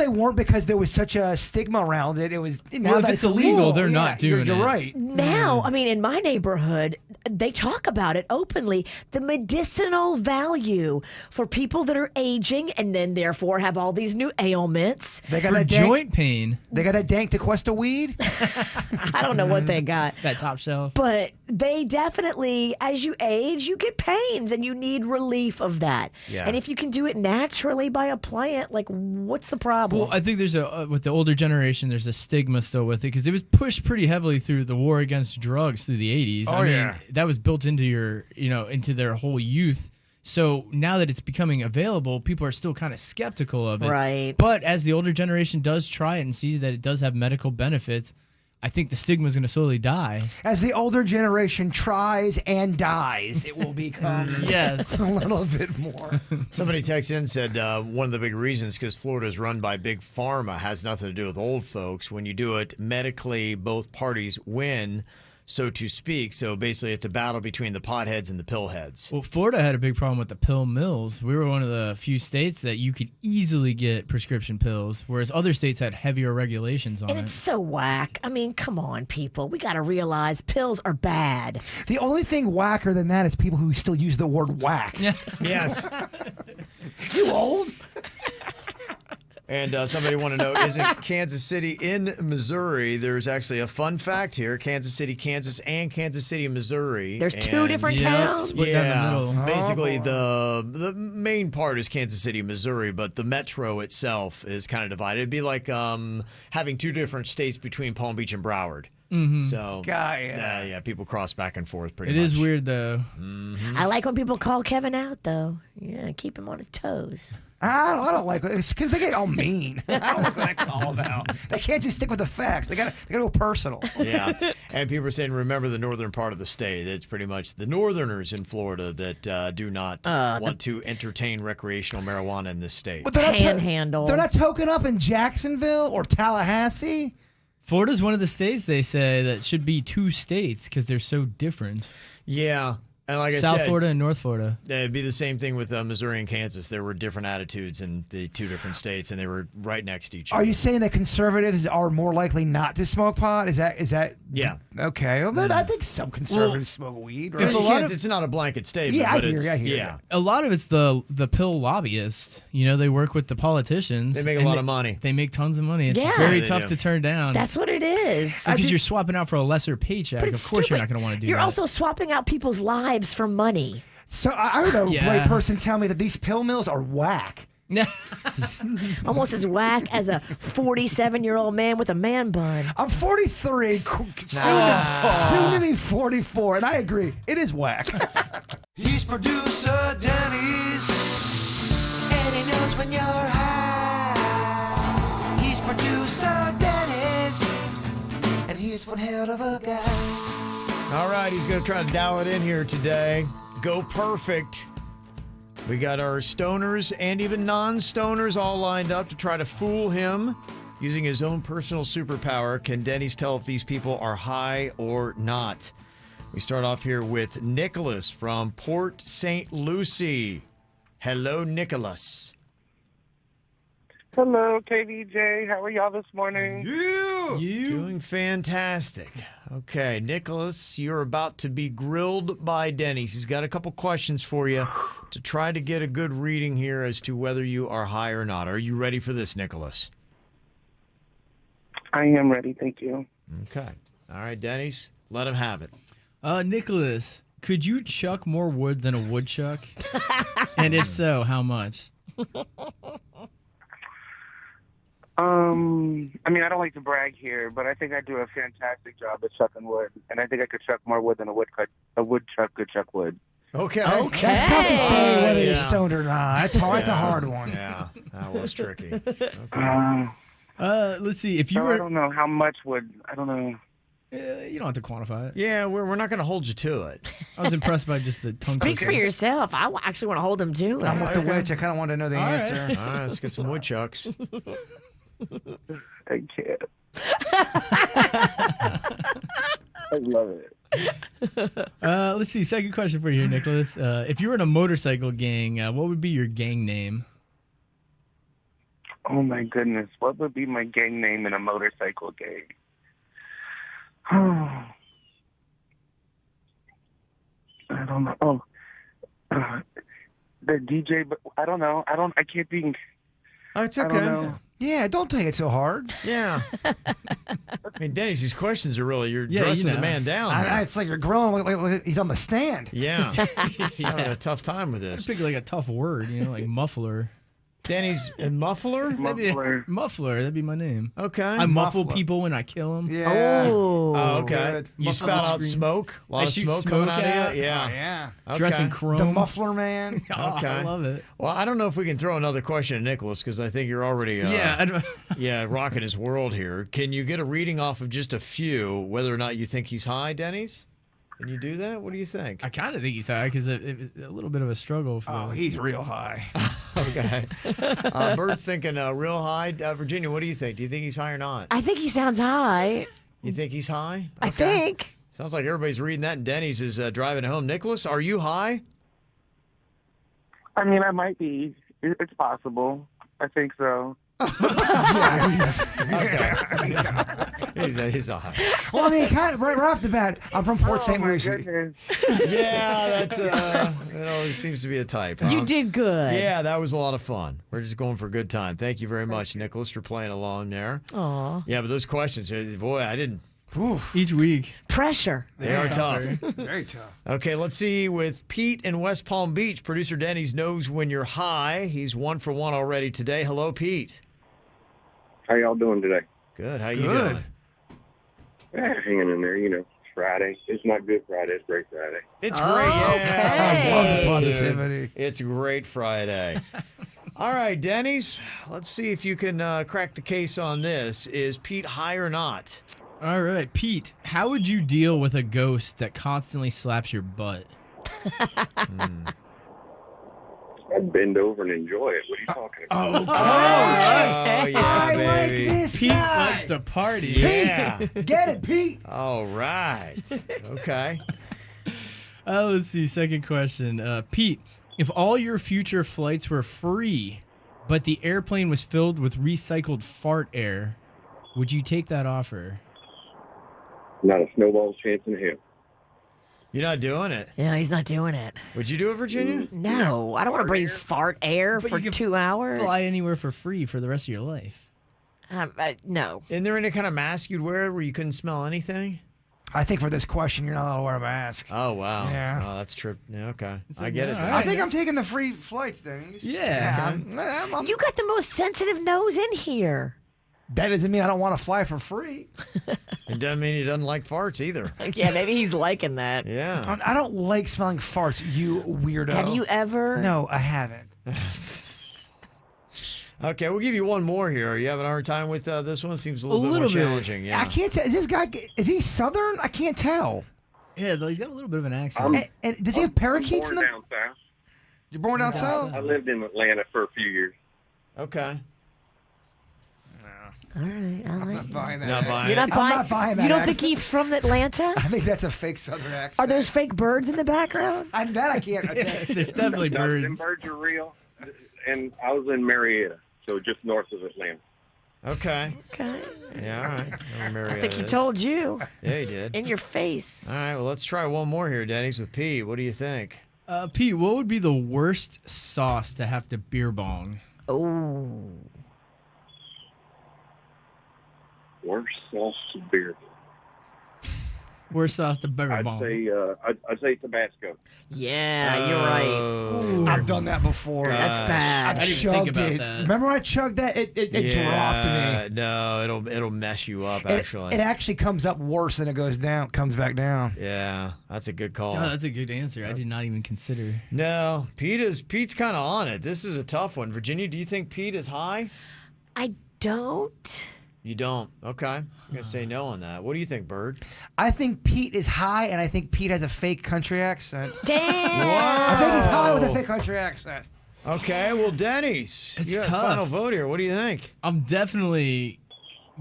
weren't because there was such a stigma around it. It was now Well, if that it's illegal, they're not doing you're it. right. Now, I mean, in my neighborhood, they talk about it openly. The medicinal value for people that are aging and then therefore have all these new ailments. They got For that dank, joint pain, they got that dank DeQuesta weed. I don't know what they got. that top shelf. But they definitely, as you age, you get pains and you need relief of that. Yeah. And if you can do it naturally by a plant, like, what's the problem? Well, I think there's with the older generation, there's a stigma still with it because it was pushed pretty heavily through the war against drugs through the 80s. I mean, that was built into into their whole youth. So now that it's becoming available, people are still kind of skeptical of it. Right. But as the older generation does try it and sees that it does have medical benefits, I think the stigma is going to slowly die. As the older generation tries and dies, it will become Yes. a little bit more. Somebody texted in and said one of the big reasons because Florida is run by big pharma has nothing to do with old folks. When you do it medically, both parties win, so to speak. So basically, it's a battle between the potheads and the pillheads. Well, Florida had a big problem with the pill mills. We were one of the few states that you could easily get prescription pills, whereas other states had heavier regulations on and it. it's so whack. I mean, come on, people. We got to realize pills are bad. The only thing whacker than that is people who still use the word whack. Yes. You old? And somebody want to know, isn't Kansas City in Missouri? There's actually a fun fact here. Kansas City, Kansas, and Kansas City, Missouri. There's two different towns? Split down the middle. Basically, the main part is Kansas City, Missouri, but the metro itself is kind of divided. It'd be like having two different states between Palm Beach and Broward. Mm-hmm. So, yeah, people cross back and forth pretty much. It is weird, though. Mm-hmm. I like when people call Kevin out, though. Yeah, keep him on his toes. I don't like it. It's because they get all mean. I don't like when they call them out. They can't just stick with the facts. They got to go personal. Yeah, and people are saying, remember the northern part of the state. It's pretty much the northerners in Florida that do not want to entertain recreational marijuana in this state. But they're not Panhandle. They're not token up in Jacksonville or Tallahassee. Florida's one of the states, they say, that should be two states because they're so different. Yeah. And like I South said, Florida and North Florida. It'd be the same thing with Missouri and Kansas. There were different attitudes in the two different states, and they were right next to each other. Are you saying that conservatives are more likely not to smoke pot? Is that? Yeah. Okay. Well, but I think some conservatives smoke weed. Right? It's not a blanket statement. Yeah, but I it's, hear you. Yeah. A lot of it's the pill lobbyists. You know, they work with the politicians. They make a lot of money. They make tons of money. It's Yeah. very They tough do. to turn down. That's what it is. because you're swapping out for a lesser paycheck. But Of it's course, you're stupid. not going to want to do You're that. also swapping out people's lives for money. So I heard a Yeah. white person tell me that these pill mills are whack. Almost as whack as a 47-year-old man with a man bun. I'm 43, soon to be 44, and I agree. It is whack. He's producer Denny's, and he knows when you're high. He's producer Denny's, and he's one hell of a guy. All right, he's going to try to dial it in here today. Go perfect. We got our stoners and even non-stoners all lined up to try to fool him using his own personal superpower. Can Denny's tell if these people are high or not? We start off here with Nicholas from Port St. Lucie. Hello, Nicholas. Hello, KVJ. How are y'all this morning? You doing fantastic. Okay, Nicholas, you're about to be grilled by Denny's. He's got a couple questions for you to try to get a good reading here as to whether you are high or not. Are you ready for this, Nicholas? I am ready, thank you. Okay. All right, Denny's, let him have it. Nicholas, could you chuck more wood than a woodchuck? And if so, how much? I mean, I don't like to brag here, but I think I do a fantastic job at chucking wood, and I think I could chuck more wood than a woodchuck could chuck wood. Okay. That's tough to say whether you're Yeah. stoned or not. That's hard. It's a hard one. Yeah, that was tricky. Okay. Let's see. If you So I were, don't know how much would, I don't know. you don't have to quantify it. Yeah, we're not going to hold you to it. I was impressed by just the tongue Speak twister. for yourself. I actually want to hold him to I'm it. with the witch. I kind of want to know the All right. answer. All right, let's get some woodchucks. I can't. I love it. Let's see. Second question for you here, Nicholas. If you were in a motorcycle gang, what would be your gang name? Oh my goodness, what would be my gang name in a motorcycle gang? I don't know. Oh, the DJ, but I don't know. I can't think. Oh, it's I okay. don't know. Yeah, don't take it so hard. Yeah. I mean, Denny's, these questions are really, you're Yeah, dressing you the know. man down. It's like you're grilling like he's on the stand. Yeah. He's having a tough time with this. Pick like a tough word, like muffler. Denny's and muffler? Muffler. Muffler. That'd be my name. Okay. I muffle people when I kill them. Yeah. Oh, okay. good. You Muffle spout the out screen. smoke? A lot I of shoot smoke coming smoke out out. of you? Yeah. Yeah. Okay. Dress in chrome. The muffler man. Oh, Okay. I love it. Well, I don't know if we can throw another question at Nicholas because I think you're already rocking his world here. Can you get a reading off of just a few, whether or not you think he's high, Denny's? Can you do that? What do you think? I kind of think he's high because it was a little bit of a struggle for Oh, he's real high. Okay. Bird's thinking real high. Virginia, what do you think? Do you think he's high or not? I think he sounds high. You think he's high? I think. Sounds like everybody's reading that, and Denny's is driving it home. Nicholas, are you high? I mean, I might be. It's possible. I think so. Yeah, He's a high. well, I mean, kind of right off the bat, I'm from Port St. my Lucie. goodness. Yeah, that always seems to be a type. Huh? You did good. Yeah, that was a lot of fun. We're just going for a good time. Thank you very much, Nicholas, for playing along there. Aw. Yeah, but those questions, boy, I didn't. Each week. Pressure. They are tough. Very tough. Okay, let's see with Pete in West Palm Beach. Producer Denny's knows when you're high. He's 1 for 1 already today. Hello, Pete. How y'all doing today? Good. How you doing? Hanging in there, It's Friday. It's not Good Friday. It's Great Friday. It's great. Yeah, Okay. I love the it, positivity. dude. It's Great Friday. All right, Denny's. Let's see if you can crack the case on this. Is Pete high or not? All right, Pete, how would you deal with a ghost that constantly slaps your butt? I'd bend over and enjoy it. What are you talking about? Oh, yeah, I like baby. this Pete guy. likes to party. Yeah. Get it, Pete. All right. Okay. Let's see. Second question. Pete, if all your future flights were free, but the airplane was filled with recycled fart air, would you take that offer? Not a snowball's chance in hell. You're not doing it. Yeah, he's not doing it. Would you do it, Virginia? No, I don't want to breathe fart air But for you can 2 hours. Fly anywhere for free for the rest of your life. No. Isn't there any kind of mask you'd wear where you couldn't smell anything? I think for this question, you're not allowed to wear a mask. Oh, wow. Yeah. Oh, that's true. Yeah, okay. I like, get it. all then. right. I think I'm taking the free flights, Denny's. Yeah. I'm- You got the most sensitive nose in here. that doesn't mean I don't want to fly for free. It doesn't mean he doesn't like farts either. Yeah, maybe he's liking that. Yeah. I don't like smelling farts, you weirdo. Have you ever? No, I haven't. Okay, we'll give you one more here. Are you having a hard time with this one? Seems a little bit more little bit. challenging. Yeah. I can't tell. Is this guy? Is he Southern? I can't tell. Yeah, though he's got a little bit of an accent. And does he have parakeets in I'm the? born down south. You're born down south. I lived in Atlanta for a few years. Okay. All right, I like Not buying that. Not buying You're it. not I'm buying, not buying that You don't accent. think he's from Atlanta? I think that's a fake Southern accent. Are those fake birds in the background? That I can't attest. There's definitely No, them birds. birds are real. And I was in Marietta, so just north of Atlanta. Okay. Okay. Yeah, all right. I think he told you Yeah, he did. in your face. All right, well, let's try one more here, Denny's, with Pete. What do you think? Pete, what would be the worst sauce to have to beer bong? Oh. Worst sauce to beer. Worst sauce to beer I'd bong. say I'd say Tabasco. Yeah, you're right. Oh. I've done that before. That's bad. I didn't even Chugged think about it. that. Remember I chugged that? It dropped me. No, it'll mess you up, actually. It actually comes up worse than it goes down. Comes back down. Yeah, that's a good call. Oh, that's a good answer. I did not even consider. No, Pete's kind of on it. This is a tough one. Virginia, do you think Pete is high? I don't. You don't. Okay. I'm going to say no on that. What do you think, Bird? I think Pete is high, and I think Pete has a fake country accent. Damn. I think he's high with a fake country accent. Okay, well, Denny's. It's you have tough. final vote here. What do you think? I'm definitely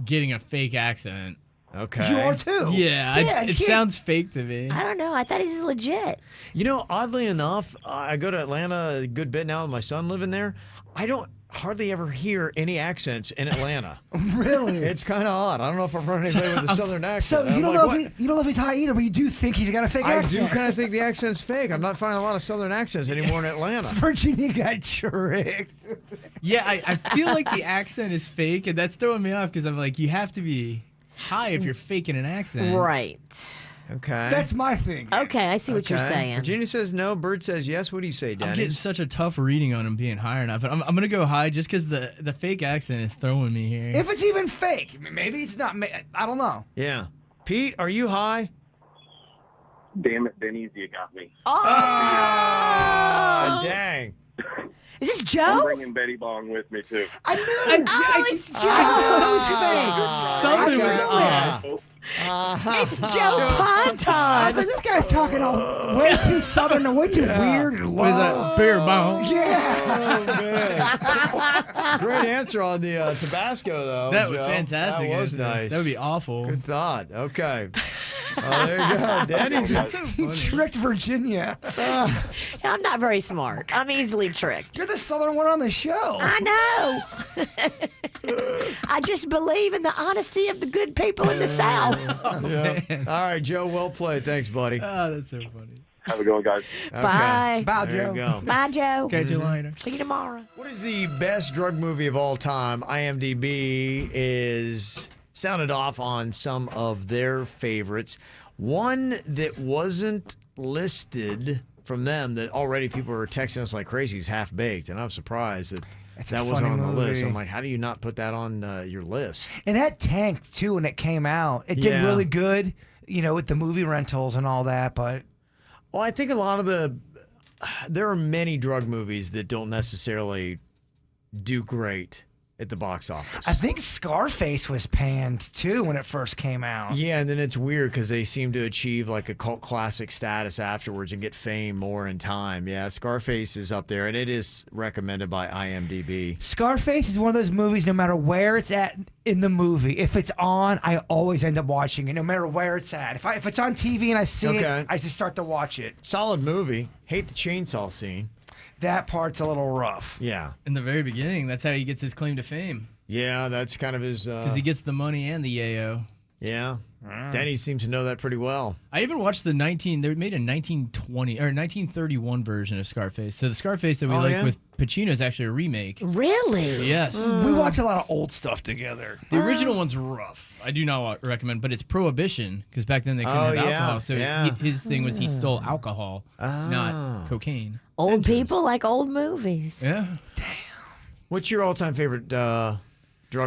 getting a fake accent. Okay. You are too. Yeah, Yeah, it you can't- sounds fake to me. I don't know. I thought he's legit. You know, oddly enough, I go to Atlanta a good bit now with my son living there. I don't hardly ever hear any accents in Atlanta. Really? It's kind of odd. I don't know if I'm running anybody with a southern accent. So you I'm don't like, know what? if you don't know if he's high either, but you do think he's got a fake I accent. do kind of think the accent's fake. I'm not finding a lot of southern accents anymore in Atlanta. Virginia got tricked. Yeah, I feel like the accent is fake, and that's throwing me off because I'm like, you have to be high if you're faking an accent. Right. Okay. That's my thing. Okay, I see what you're Okay. saying. Virginia says no. Bird says yes. What do you say, I'm getting Dennis? such a tough reading on him being high or not, but I'm going to go high just because the fake accent is throwing me here. If it's even fake, maybe it's not. I don't know. Yeah. Pete, are you high? Damn it, Denny's, you got me. Ah, dang. Is this I'm Joe? bringing Betty Bong with me too. I knew it. Oh, it's Joe. So fake. Something was Ah. off. It's Joe I was Ponton. like, this guy's talking all way too southern and way too weird and What is low. that? Beer bong. Yeah. Oh, man. Great answer on the Tabasco, though. That was Joe. fantastic. That was answer. nice. That would be awful. Good thought. Okay. Oh, there you go. Danny's He tricked Virginia. I'm not very smart. I'm easily tricked. You're the southern one on the show. I know. I just believe in the honesty of the good people in the South. Yeah. All right, Joe. Well played. Thanks, buddy. Oh, that's so funny. Have a good one, guys. Okay. Bye. Bye, There Joe. you go. Bye, Joe. Catch you later. See you tomorrow. What is the best drug movie of all time? IMDb is sounded off on some of their favorites. One that wasn't listed from them that already people are texting us like crazy is Half Baked, and I'm surprised that It's a that wasn't funny on the list. movie. I'm like, how do you not put that on your list? And that tanked too when it came out. It did Yeah. really good, with the movie rentals and all that. But Well, I think a lot of there are many drug movies that don't necessarily do great at the box office. I think Scarface was panned too when it first came out. Yeah, and then it's weird because they seem to achieve like a cult classic status afterwards and get fame more in time. Yeah, Scarface is up there, and it is recommended by IMDb. Scarface is one of those movies, no matter where it's at in the movie, if it's on, I always end up watching it, no matter where it's at. If it's on TV and I see Okay. it, I just start to watch it. Solid movie. Hate the chainsaw scene. That part's a little rough. Yeah. In the very beginning, that's how he gets his claim to fame. Yeah, that's kind of his. Because he gets the money and the yayo. Yeah. Danny seems to know that pretty well. I even watched they made a 1920 or 1931 version of Scarface. So the Scarface that we Oh, like yeah? with Pacino is actually a remake. Really? Yes. We watch a lot of old stuff together. The original one's rough. I do not recommend, but it's Prohibition because back then they couldn't Oh, have yeah, alcohol. So yeah. his thing was he stole alcohol, not cocaine. Old people like old movies. Yeah. What's your all-time favorite drug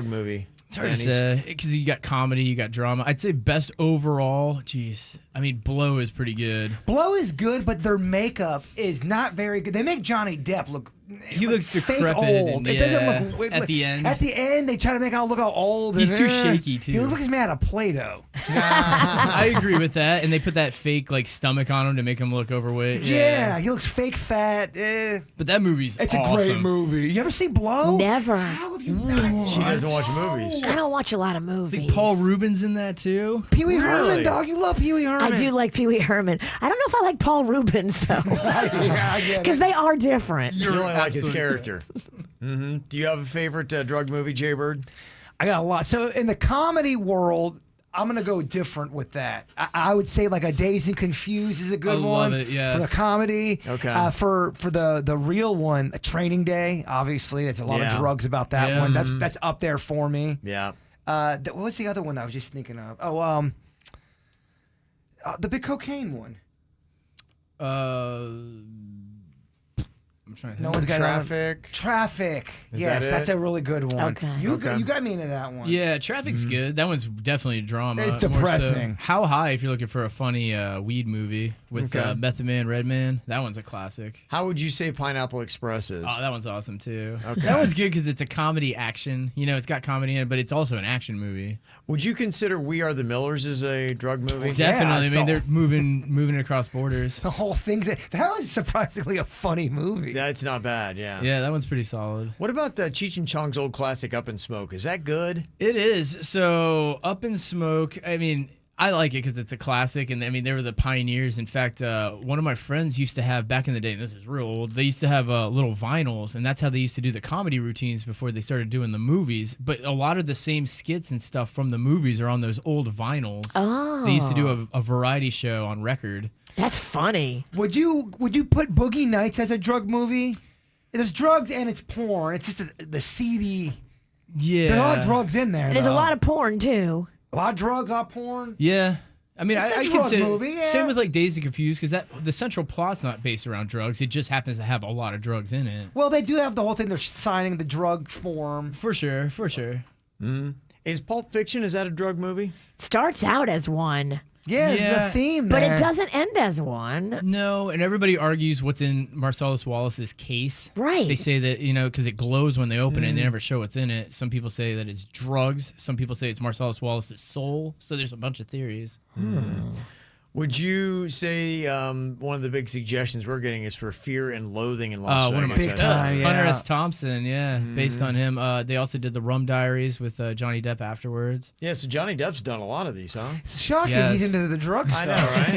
movie? It's hard to Danny? say because you got comedy, you got drama. I'd say best overall. Jeez, I mean Blow is pretty good. Blow is good, but their makeup is not very good. They make Johnny Depp look. He looks fake decrepit old. and- It doesn't look at the end. At the end, they try to make out look how old. He's and, too shaky, too. He looks like he's made out of Play-Doh. I agree with that, and they put that fake like stomach on him to make him look overweight. Yeah, he looks fake fat. But that movie's It's awesome. a great movie. You ever see Blow? Never. How have you not She seen doesn't it? watch movies. I don't watch a lot of I movies. think Paul Rubin's in that too. Pee Wee Really? Herman, dog. You love Pee Wee Herman. I do like Pee Wee Herman. I don't know if I like Paul Rubens though, Yeah, I get because it. they are different. You really like his absolutely character. Do you have a favorite drug movie, Jay Bird? I got a lot. So in the comedy world, I'm gonna go different with that. I would say like a Dazed and Confused is a good I one love it, yes. for the comedy. Okay. For the real one, A Training Day. Obviously, that's a lot Yeah. of drugs about that Yeah. one. That's up there for me. Yeah. What was the other one that I was just thinking of? Oh, the big cocaine one. I'm trying to No think. one's got Traffic. Traffic. Is yes, that that's it? a really good one. Okay. You got me into that one. Yeah, Traffic's good. That one's definitely a drama. It's more so. depressing. How High if you're looking for a funny weed movie with Okay. Method Man, Redman. That one's a classic. How would you say Pineapple Express is? Oh, that one's awesome too. Okay. That one's good because it's a comedy action. You know, it's got comedy in it, but it's also an action movie. Would you consider We Are the Millers as a drug movie? Definitely. it's I mean, the- they're moving it across borders. The whole thing's that was surprisingly a funny movie. That's not bad, yeah. Yeah, that one's pretty solid. What about Cheech and Chong's old classic Up in Smoke? Is that good? It is. So Up in Smoke, I mean, I like it because it's a classic, and I mean, they were the pioneers. In fact, one of my friends used to have, back in the day, and this is real old, they used to have little vinyls, and that's how they used to do the comedy routines before they started doing the movies. But a lot of the same skits and stuff from the movies are on those old vinyls. Oh, They used to do a variety show on record. that's funny. Would you put Boogie Nights as a drug movie? There's drugs and it's porn. It's just the seedy. Yeah. There are a lot of drugs in there. There's a though. lot of porn too. A lot of drugs, a lot of porn. Yeah. I mean, It's a I drug consider movie, yeah. same with like Dazed and Confused because the central plot's not based around drugs. It just happens to have a lot of drugs in it. Well, they do have the whole thing. They're signing the drug form. For sure. Is Pulp Fiction, is that a drug movie? Starts out as one. Yeah, there's a theme But there. it doesn't end as one. No, and everybody argues what's in Marcellus Wallace's case. Right. They say that, because it glows when they open it and they never show what's in it. Some people say that it's drugs. Some people say it's Marcellus Wallace's soul. So there's a bunch of theories. Would you say one of the big suggestions we're getting is for Fear and Loathing in Las Vegas? One of my Big favorites. time, Hunter yeah. S. Thompson, based on him. They also did the Rum Diaries with Johnny Depp afterwards. Yeah, so Johnny Depp's done a lot of these, huh? It's shocking Yes. he's into the drug stuff. I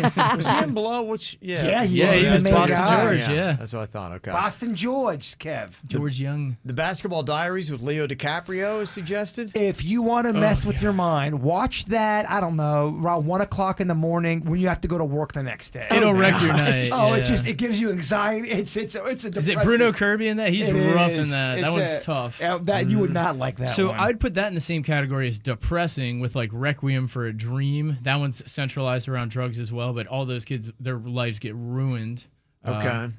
know, right? Was he in Below? Yeah, he Yeah, was. he was the main Boston guy. George, yeah. That's what I thought. Okay. Boston George, Kev. George Young. The Basketball Diaries with Leo DiCaprio is suggested. If you want to mess with your mind, watch that, I don't know, around 1 o'clock in the morning when you have to go to work the next day. It'll wreck your night. Oh, yeah. it gives you anxiety. It's a depressing. Is it Bruno Kirby in that? He's It rough is. in that. That It's one's tough. That you would not like that So one. I'd put that in the same category as depressing with like Requiem for a Dream. That one's centralized around drugs as well, but all those kids, their lives get ruined. Okay.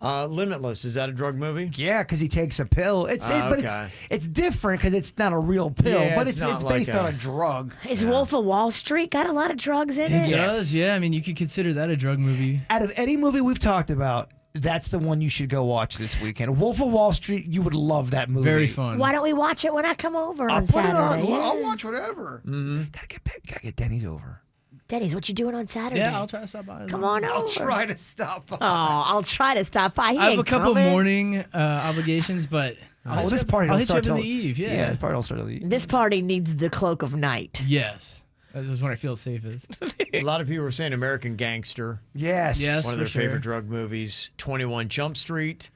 Limitless, is that a drug movie? Yeah, because he takes a pill. But okay. it's different because it's not a real pill, Yeah, but it's it's not like based on a drug. Is Wolf of Wall Street got a lot of drugs in it? It does, yeah. I mean, you could consider that a drug movie. Out of any movie we've talked about, that's the one you should go watch this weekend. Wolf of Wall Street, you would love that movie. Very fun. Why don't we watch it when I come over I'll on put it Saturday? on. Yeah. I'll watch whatever. Gotta get Denny's over. Denny's, what you doing on Saturday? Yeah, I'll try to stop by. Come on over. I'll try to stop by. Oh, I'll try to stop by. He I have ain't a couple coming. morning obligations, but Oh, this party I'll don't hit you start up in till the eve. Yeah, this party don't start till the eve. This party needs the cloak of night. Yes. This is when I feel safest. A lot of people were saying American Gangster. Yes. Yes. One of for their sure. favorite drug movies. 21 Jump Street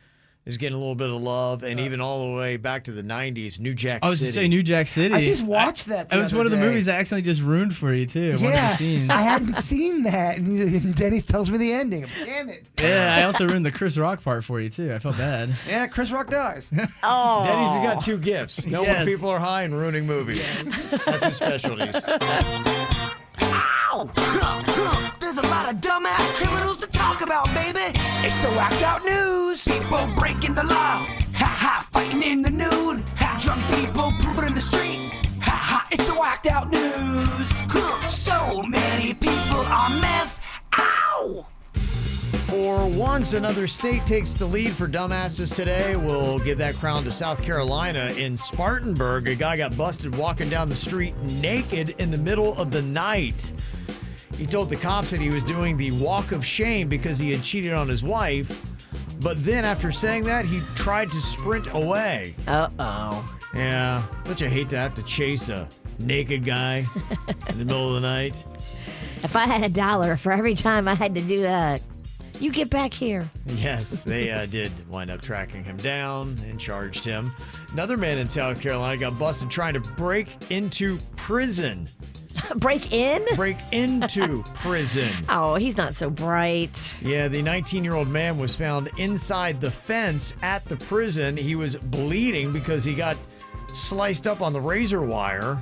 is getting a little bit of love, and even all the way back to the 90s, New Jack I was City. to say New Jack City. I just watched that. That was one of the movies I accidentally just ruined for you, too. One of the Yeah, scenes. I hadn't seen that, and Denny's tells me the ending. Damn it. Yeah, I also ruined the Chris Rock part for you, too. I felt bad. Yeah, Chris Rock dies. Oh. Denny's has got two gifts. Know when Yes. people are high and ruining movies. That's his specialties. There's a lot of dumbass criminals to talk about, baby. It's the whacked out news. People breaking the law. Ha ha, fighting in the nude. Ha, drunk people pooping in the street. Ha ha, it's the whacked out news. So many people on meth. Ow! For once, another state takes the lead for dumbasses today. We'll give that crown to South Carolina. In Spartanburg, a guy got busted walking down the street naked in the middle of the night. He told the cops that he was doing the walk of shame because he had cheated on his wife. But then after saying that, he tried to sprint away. Uh-oh. Yeah, don't you hate to have to chase a naked guy in the middle of the night? If I had $1 for every time I had to do that, you get back here. Yes, they did wind up tracking him down and charged him. Another man in South Carolina got busted trying to break into prison. Break in? Break into prison. Oh, he's not so bright. Yeah, the 19-year-old man was found inside the fence at the prison. He was bleeding because he got sliced up on the razor wire.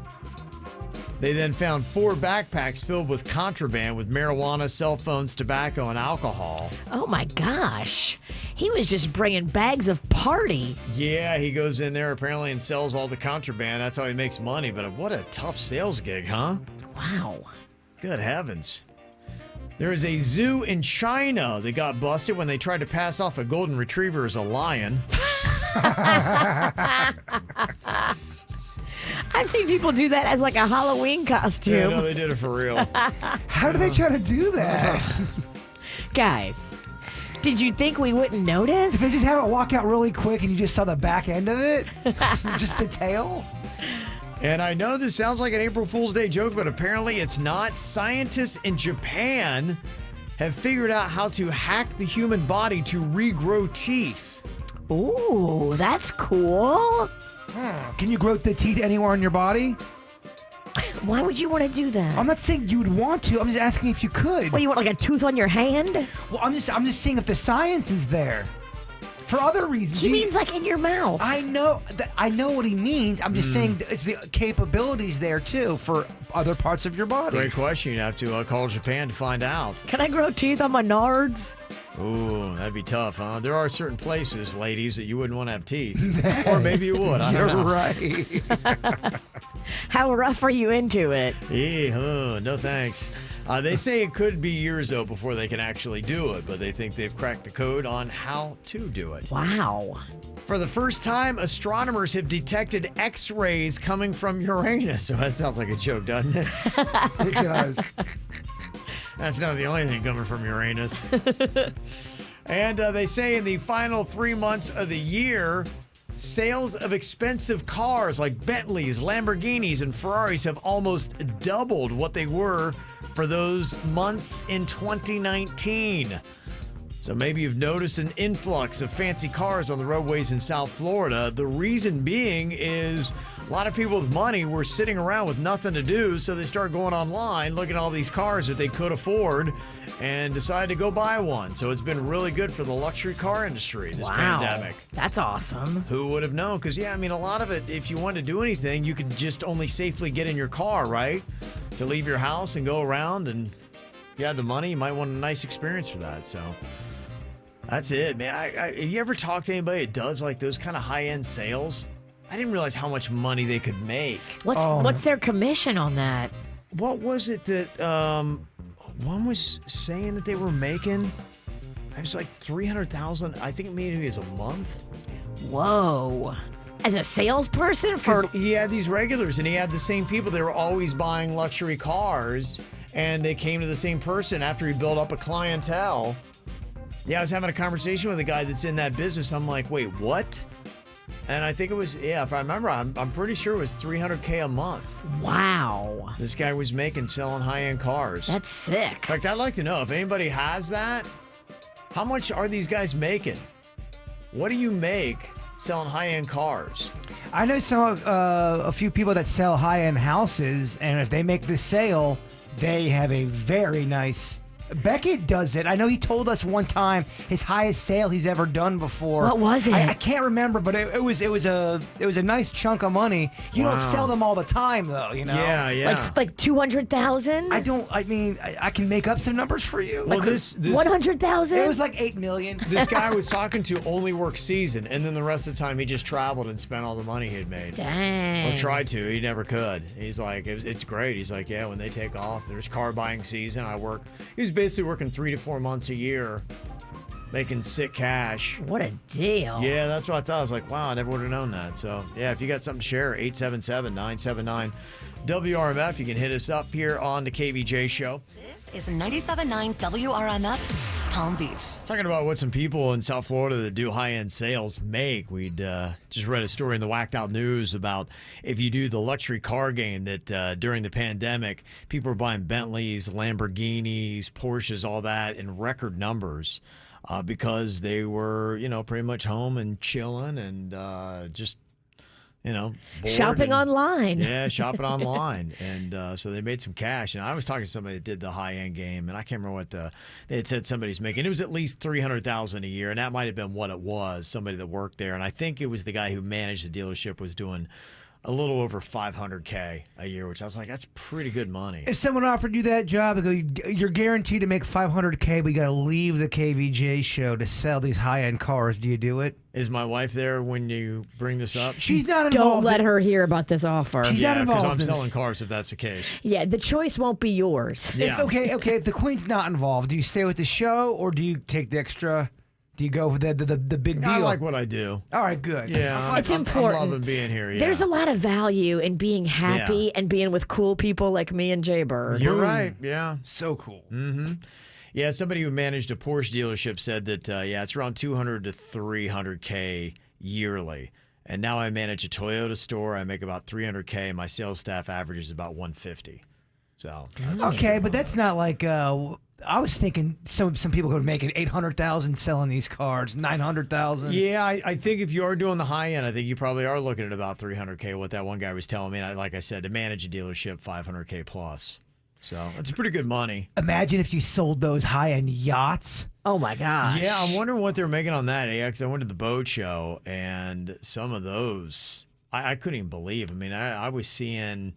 They then found 4 backpacks filled with contraband with marijuana, cell phones, tobacco, and alcohol. Oh my gosh. He was just bringing bags of party. Yeah, he goes in there apparently and sells all the contraband. That's how he makes money. But what a tough sales gig, huh? Wow. Good heavens. There is a zoo in China that got busted when they tried to pass off a golden retriever as a lion. I've seen people do that as like a Halloween Yeah, costume. no, they did it for real. How do they try to do that? Guys, did you think we wouldn't notice? Did they just have it walk out really quick and you just saw the back end of it? Just the tail? And I know this sounds like an April Fool's Day joke, but apparently it's not. Scientists in Japan have figured out how to hack the human body to regrow teeth. Ooh, that's cool. Can you grow the teeth anywhere on your body? Why would you want to do that? I'm not saying you'd want to. I'm just asking if you could. What, do you want like a tooth on your hand? Well, I'm just saying if the science is there. For other reasons. He means like in your mouth. I know what he means. I'm just saying it's the capabilities there too for other parts of your body. Great question. You'd have to call Japan to find out. Can I grow teeth on my nards? Ooh, that'd be tough, huh? There are certain places, ladies, that you wouldn't want to have teeth. Or maybe you would. I don't You're know. right. How rough are you into it? No thanks. They say it could be years, though, before they can actually do it, but they think they've cracked the code on how to do it. Wow. For the first time, astronomers have detected X-rays coming from Uranus. So that sounds like a joke, doesn't it? It does. That's not the only thing coming from Uranus. And they say in the final 3 months of the year, sales of expensive cars like Bentleys, Lamborghinis, and Ferraris have almost doubled what they were for those months in 2019. So maybe you've noticed an influx of fancy cars on the roadways in South Florida. The reason being is a lot of people with money were sitting around with nothing to do, so they started going online, looking at all these cars that they could afford, and decided to go buy one. So it's been really good for the luxury car industry, this pandemic. That's awesome. Who would have known? Because, yeah, I mean, a lot of it, if you wanted to do anything, you could just only safely get in your car, right? To leave your house and go around, and you had the money, you might want a nice experience for that, so... That's it, man. Have you ever talked to anybody that does like those kind of high-end sales? I didn't realize how much money they could make. What's their commission on that? What was it that one was saying that they were making? It was like $300,000. I think maybe it was a month. Whoa. As a salesperson for he had these regulars, and he had the same people. They were always buying luxury cars, and they came to the same person after he built up a clientele. Yeah, I was having a conversation with a guy that's in that business. I'm like, wait, what? And I think it was, if I remember, I'm pretty sure it was $300K a month. Wow. This guy was making selling high-end cars. That's sick. In fact, I'd like to know if anybody has that. How much are these guys making? What do you make selling high-end cars? I know a few people that sell high-end houses, and if they make this sale, they have a very nice... Beckett does it. I know he told us one time his highest sale he's ever done before. What was it? I can't remember, but it was a nice chunk of money. You don't sell them all the time, though. You know. Yeah. Like 200,000. I mean, I can make up some numbers for you. Well, this 100,000. It was like 8 million. This guy was talking to only work season, and then the rest of the time he just traveled and spent all the money he had made. Dang. Well, tried to. He never could. He's like, it's great. He's like, yeah, when they take off, there's car buying season. I work. He's basically working 3 to 4 months a year, making sick cash. What a deal. Yeah, that's what I thought. I was like, wow, I never would have known that. So, yeah, if you got something to share, 877-979-WRMF. You can hit us up here on the KVJ show. This is 97.9 WRMF, Palm Beach. Talking about what some people in South Florida that do high-end sales make. We'd just read a story in the Whacked Out News about if you do the luxury car game that during the pandemic, people were buying Bentleys, Lamborghinis, Porsches, all that in record numbers because they were, pretty much home and chilling and just bored Shopping online. Yeah, shopping online. And so they made some cash. And I was talking to somebody that did the high-end game, and I can't remember what they had said somebody's making. It was at least $300,000 a year, and that might have been what it was, somebody that worked there. And I think it was the guy who managed the dealership was doing a little over $500K a year, which I was like, that's pretty good money. If someone offered you that job, you're guaranteed to make $500K, but you got to leave the KVJ show to sell these high-end cars. Do you do it? Is my wife there when you bring this up? She's not Don't involved. let her hear about this offer. She's not because involved. I'm selling cars if that's the case. Yeah, the choice won't be yours. Yeah. If the queen's not involved, do you stay with the show or do you take the extra? Do you go for the big deal? I like what I do. All right, good. Yeah, It's important. I'm loving being here. Yeah. There's a lot of value in being happy and being with cool people like me and Jay Bird. You're right. Yeah. So cool. Mm-hmm. Yeah, somebody who managed a Porsche dealership said that, it's around 200 to 300K yearly. And now I manage a Toyota store. I make about 300K. My sales staff average is about 150. So okay, but that's not like I was thinking some people could make it 800,000 selling these cars, 900,000. Yeah, I think if you are doing the high end, I think you probably are looking at about 300K. What that one guy was telling me, and like I said, to manage a dealership, 500K plus. So it's pretty good money. Imagine if you sold those high-end yachts. Oh my gosh. Yeah, I'm wondering what they're making on that. Yeah, because I went to the boat show, and some of those I couldn't even believe. I mean, I was seeing.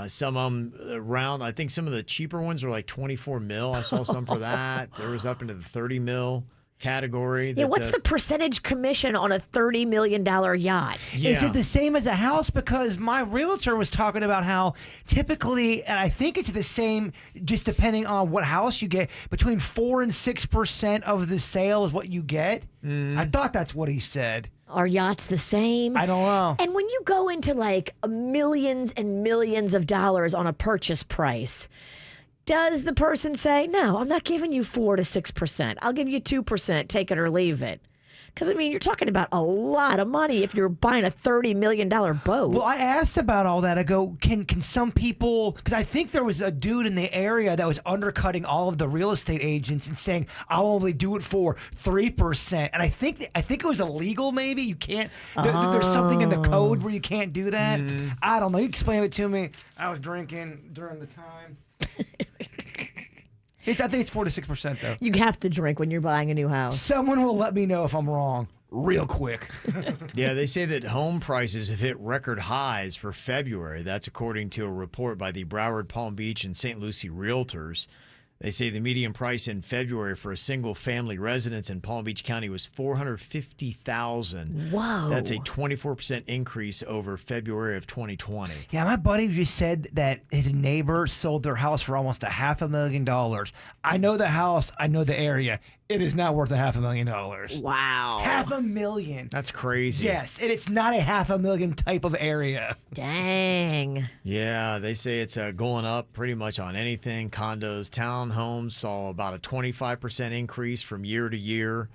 Some of them around, I think some of the cheaper ones were like 24 mil. I saw some for that. There was up into the 30 mil category. Yeah, what's the percentage commission on a $30 million yacht? Is it the same as a house? Because my realtor was talking about how typically, and I think it's the same, just depending on what house you get, between 4 and 6% of the sale is what you get. I thought that's what he said. Are yachts the same? I don't know. And when you go into like millions and millions of dollars on a purchase price, does the person say, no, I'm not giving you 4 to 6%. I'll give you 2%, take it or leave it? Because, I mean, you're talking about a lot of money if you're buying a $30 million boat. Well, I asked about all that. I go, can some people, because I think there was a dude in the area that was undercutting all of the real estate agents and saying, I'll only do it for 3%. And I think it was illegal, maybe. You can't, there's something in the code where you can't do that. I don't know. You explain it to me. I was drinking during the time. I think it's 4 to 6%, though. You have to drink when you're buying a new house. Someone will let me know if I'm wrong real quick. Yeah, they say that home prices have hit record highs for February. That's according to a report by the Broward, Palm Beach, and St. Lucie Realtors. They say the median price in February for a single-family residence in Palm Beach County was $450,000. Whoa. That's a 24% increase over February of 2020. Yeah, my buddy just said that his neighbor sold their house for almost $500,000. I know the house. I know the area. It is not worth $500,000. Wow. $500,000. That's crazy. Yes, and it's not a $500,000 type of area. Dang. Yeah, they say it's going up pretty much on anything. Condos, townhomes saw about a 25% increase from year to year.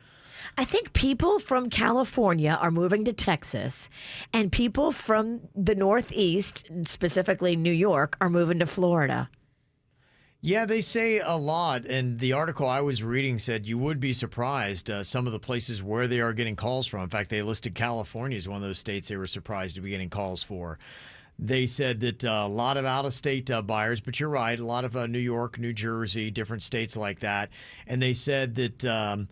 I think people from California are moving to Texas, and people from the Northeast, specifically New York, are moving to Florida. Yeah, they say a lot, and the article I was reading said you would be surprised some of the places where they are getting calls from. In fact, they listed California as one of those states they were surprised to be getting calls for. They said that a lot of out-of-state buyers, but you're right, a lot of New York, New Jersey, different states like that. And they said that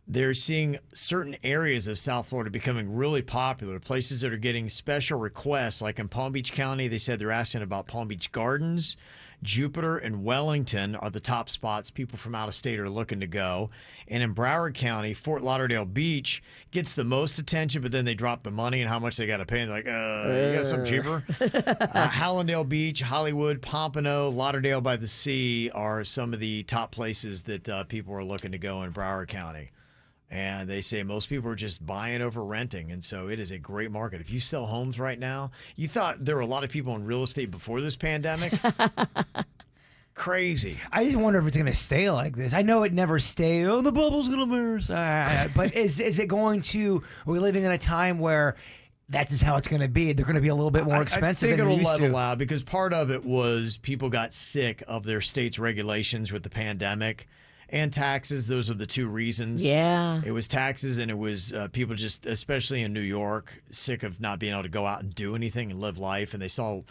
they're seeing certain areas of South Florida becoming really popular, places that are getting special requests. Like in Palm Beach County, they said they're asking about Palm Beach Gardens. Jupiter and Wellington are the top spots people from out of state are looking to go. And in Broward County, Fort Lauderdale Beach gets the most attention, but then they drop the money and how much they got to pay. And they're like, you got something cheaper? Hallandale Beach, Hollywood, Pompano, Lauderdale by the Sea are some of the top places that people are looking to go in Broward County. And they say most people are just buying over renting. And so it is a great market. If you sell homes right now, you thought there were a lot of people in real estate before this pandemic. Crazy. I just wonder if it's going to stay like this. I know it never stays. Oh, the bubble's going to burst. But is it going to, are we living in a time where that's just how it's going to be? They're going to be a little bit more expensive I think than it'll used level to. out because part of it was people got sick of their state's regulations with the pandemic. And taxes, those are the two reasons. Yeah. It was taxes and it was people just, especially in New York, sick of not being able to go out and do anything and live life. And they saw,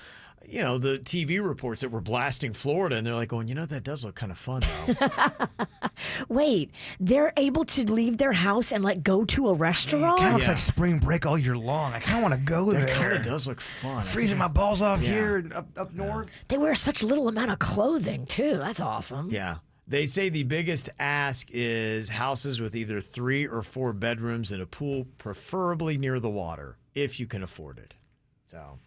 the TV reports that were blasting Florida. And they're like going, that does look kind of fun, though. Wait, they're able to leave their house and go to a restaurant? It kind of looks like spring break all year long. I kind of want to go there. That kind of does look fun. Freezing my balls off here and up north. They wear such little amount of clothing, too. That's awesome. Yeah. They say the biggest ask is houses with either 3 or 4 bedrooms and a pool, preferably near the water, if you can afford it. So,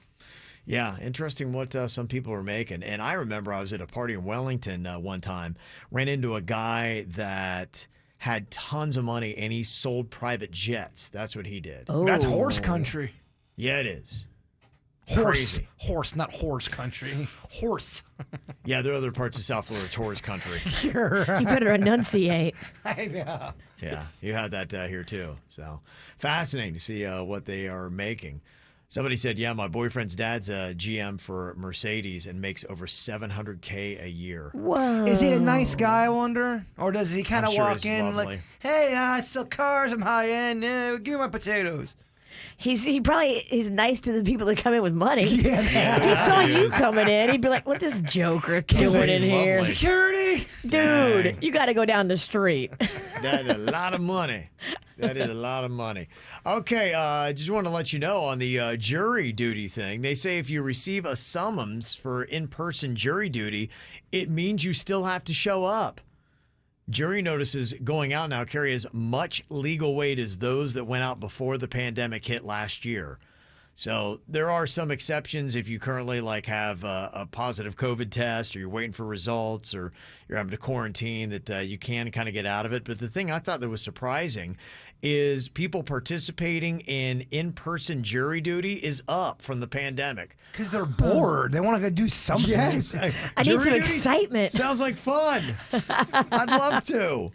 yeah, interesting what some people are making. And I remember I was at a party in Wellington one time, ran into a guy that had tons of money, and he sold private jets. That's what he did. Oh. That's horse country. Yeah, it is. Horse, not horse country. Horse. Yeah, there are other parts of South Florida. It's horse country. You're right. You better enunciate. I know. Yeah, you had that here too. So fascinating to see what they are making. Somebody said, yeah, my boyfriend's dad's a GM for Mercedes and makes over $700K a year. Whoa. Is he a nice guy, I wonder? Or does he kind of sure walk he's in lovely. like, hey, I sell cars, I'm high end, give me my potatoes. He probably is nice to the people that come in with money. Yeah. If he saw you coming in, he'd be like, what this joker doing in here? lovely. Security. Dude, Dang. you got to go down the street. That is a lot of money. That is a lot of money. Okay, just want to let you know on the jury duty thing. They say if you receive a summons for in-person jury duty, it means you still have to show up. Jury notices going out now carry as much legal weight as those that went out before the pandemic hit last year. So there are some exceptions if you currently have a positive COVID test or you're waiting for results or you're having to quarantine that you can kind of get out of it. But the thing I thought that was surprising is people participating in in-person jury duty is up from the pandemic. Because they're bored. They want to go do something. Yes. I need some excitement. Sounds like fun. I'd love to.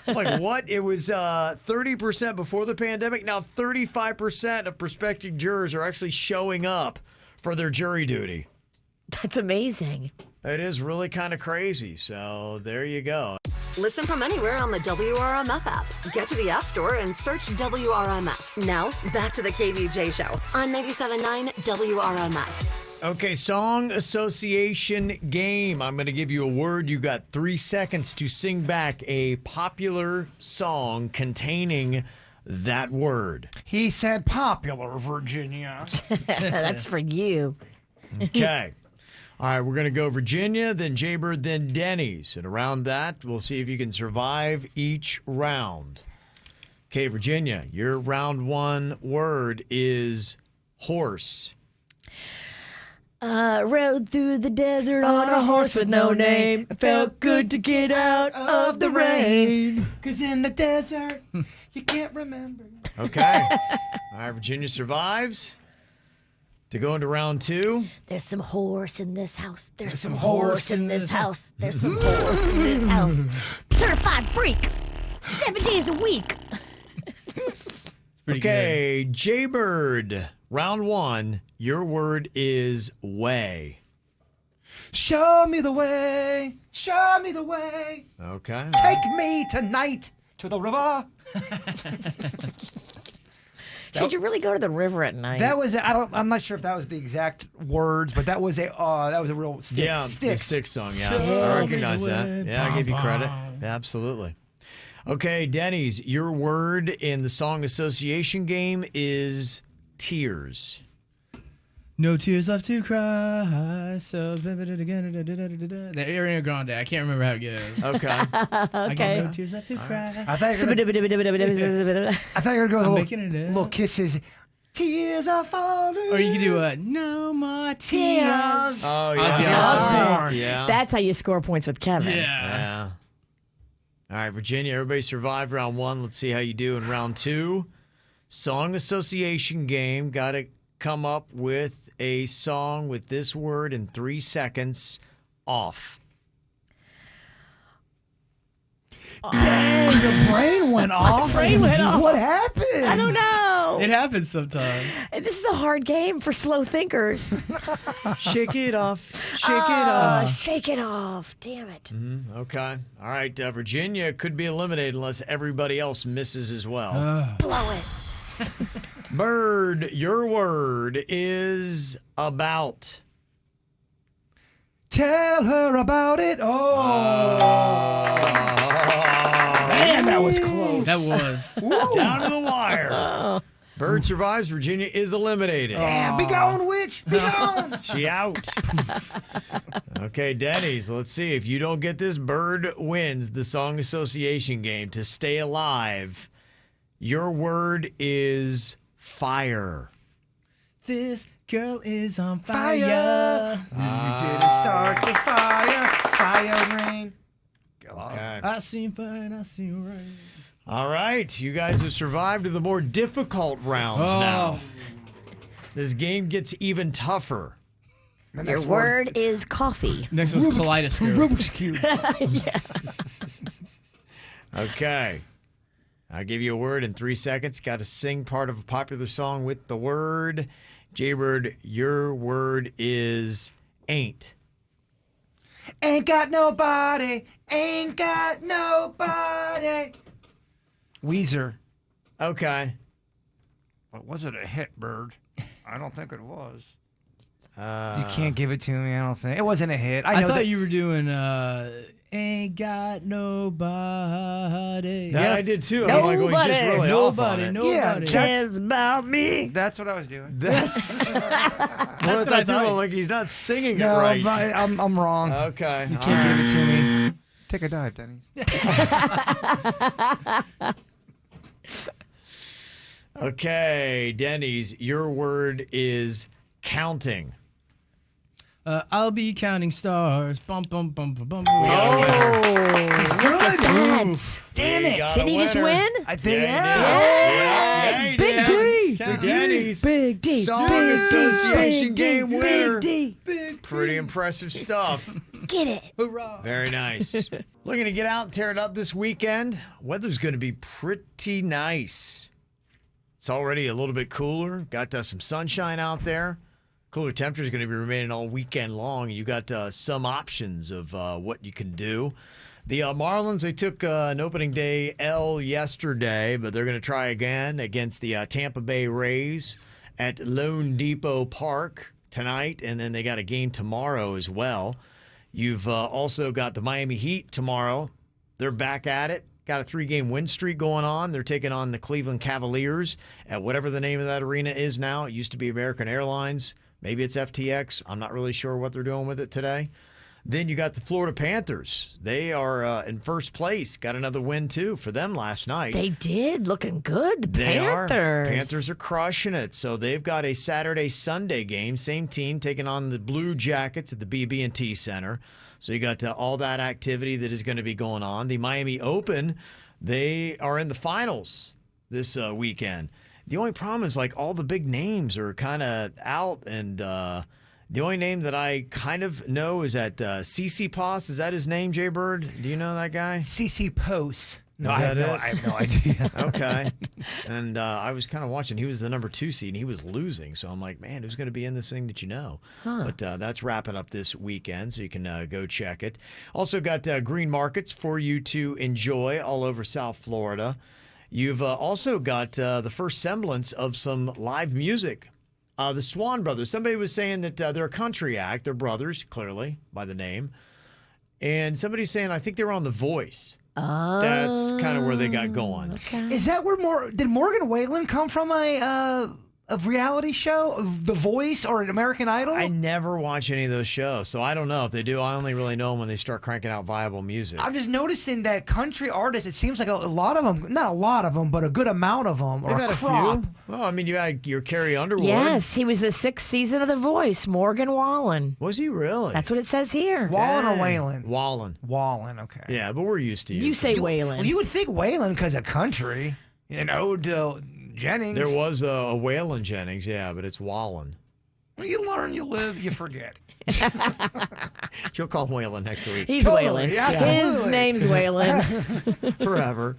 Like what? It was 30% before the pandemic. Now 35% of prospective jurors are actually showing up for their jury duty. That's amazing. It is really kind of crazy. So there you go. Listen from anywhere on the WRMF app. Get to the App Store and search WRMF. Now, back to the KVJ Show on 97.9 WRMF. Okay, song association game. I'm going to give you a word. You got 3 seconds to sing back a popular song containing that word. He said popular, Virginia. That's for you. Okay. All right, we're going to go Virginia, then Jaybird, then Denny's. And around that, we'll see if you can survive each round. Okay, Virginia, your round one word is horse. Rode through the desert on a horse with no name. It felt good to get out of the rain. 'Cause in the desert, you can't remember. Okay. All right, Virginia survives. To go into round two. There's some horse in this house. There's some horse in this house. There's some horse in this house. Certified freak. 7 days a week. Okay, Jaybird, round one. Your word is way. Show me the way. Show me the way. Okay. Take me tonight to the river. Should you really go to the river at night? That was I'm not sure if that was the exact words, but that was a real stick. Yeah, stick. the stick song. Yeah, Stick. I recognize that. Yeah, I give you credit. Absolutely. Okay, Denny's, your word in the song association game is tears. No tears left to cry. So the Ariana Grande. I can't remember how it goes. Okay. I got no tears left to cry. I thought you were going to go with little kisses. Tears are falling. Or you could do no more tears. Oh, Ozzy yeah. Osbourne. Yeah. That's how you score points with Kevin. Yeah. All right, Virginia, everybody survived round one. Let's see how you do in round two. Song association game. Got to come up with a song with this word in 3 seconds. Off. Dang, your brain went off. brain went off. What happened? I don't know. It happens sometimes. This is a hard game for slow thinkers. Shake it off. Shake it off. Shake it off. Damn it. Okay. All right, Virginia could be eliminated unless everybody else misses as well. Blow it. Bird, your word is about. Tell her about it. Man, that was close. That was. Down to the wire. Bird survives. Virginia is eliminated. Damn, be gone, witch. Be gone. She out. Okay, Denny's. Let's see. If you don't get this, Bird wins the song association game. To stay alive, your word is fire. This girl is on Fire. fire. You didn't start the fire. Fire rain. Okay. I see fire, I see rain. All right. You guys have survived to the more difficult rounds now. This game gets even tougher. Your word is coffee. Next one's kaleidoscope. Rubik's Cube. Okay. I'll give you a word in 3 seconds. Got to sing part of a popular song with the word. Jaybird, your word is ain't. Ain't got nobody. Ain't got nobody. Weezer. Okay. But was it a hit, Bird? I don't think it was. You Uh, can't give it to me, I don't think. It wasn't a hit. I know thought that you were doing ain't got nobody. I did too. I'm like, well, he's just really off on it. Nobody. Cares about me. That's what I was doing. That's what I what I thought. thought. Like he's not singing No, it right. but I'm wrong. Okay. You can't give it to me. Take a dive, Denny's. Okay, Denny's, your word is counting. I'll be counting stars. Bum, bum, bum, bum, bum. He's good. Damn it. Did he just win? I think, Yeah, he Big did. D. Denny's Big D. Song Big D. Association Big D. game winner. Big D. Pretty impressive stuff. Get it. Hoorah. Very nice. Looking to get out and tear it up this weekend. Weather's going to be pretty nice. It's already a little bit cooler. Got some sunshine out there. Cooler temperatures going to be remaining all weekend long. You got some options of what you can do. The Marlins, they took an opening day L yesterday, but they're going to try again against the Tampa Bay Rays at Lone Depot Park tonight, and then they got a game tomorrow as well. You've also got the Miami Heat tomorrow. They're back at it. Got a 3-game win streak going on. They're taking on the Cleveland Cavaliers at whatever the name of that arena is now. It used to be American Airlines. Maybe it's FTX. I'm not really sure what they're doing with it today. Then you got the Florida Panthers. They are in first place. Got another win, too, for them last night. They did. Looking good. The They Panthers. are. Panthers are crushing it. So they've got a Saturday-Sunday game. Same team taking on the Blue Jackets at the BB&T Center. So you got all that activity that is going to be going on. The Miami Open, they are in the finals this weekend. The only problem is all the big names are kind of out, and the only name that I kind of know is that CC Poss. Is that his name, Jay Bird? Do you know that guy? CC Post. No, Is I have that no idea. Okay. And I was kind of watching. He was the number 2 seed, and he was losing. So I'm like, man, who's going to be in this thing that you know? But that's wrapping up this weekend, so you can go check it. Also got green markets for you to enjoy all over South Florida. You've also got the first semblance of some live music. The Swan Brothers. Somebody was saying that they're a country act. They're brothers, clearly, by the name. And somebody's saying, I think they were on The Voice. Oh. That's kind of where they got going. Okay. Is that where did Morgan Whalen come from? A reality show, The Voice, or an American Idol? I never watch any of those shows, so I don't know if they do. I only really know them when they start cranking out viable music. I'm just noticing that country artists, it seems like a lot of them, not a lot of them, but a good amount of them, They've or had a crop. few. Well, I mean, you had your Carrie Underwood. Yes, he was the 6th season of The Voice, Morgan Wallen. Was he really? That's what it says here. Wallen or Dang. Whalen? Wallen. Wallen, okay. Yeah, but we're used to You say Whalen. Well, you would think Whalen because of country. To Jennings. There was a Waylon Jennings, yeah, but it's Wallen. Well, you learn, you live, you forget. She'll call him Waylon next week. He's Totally, Whalen. yeah, His absolutely. name's Whalen. Forever.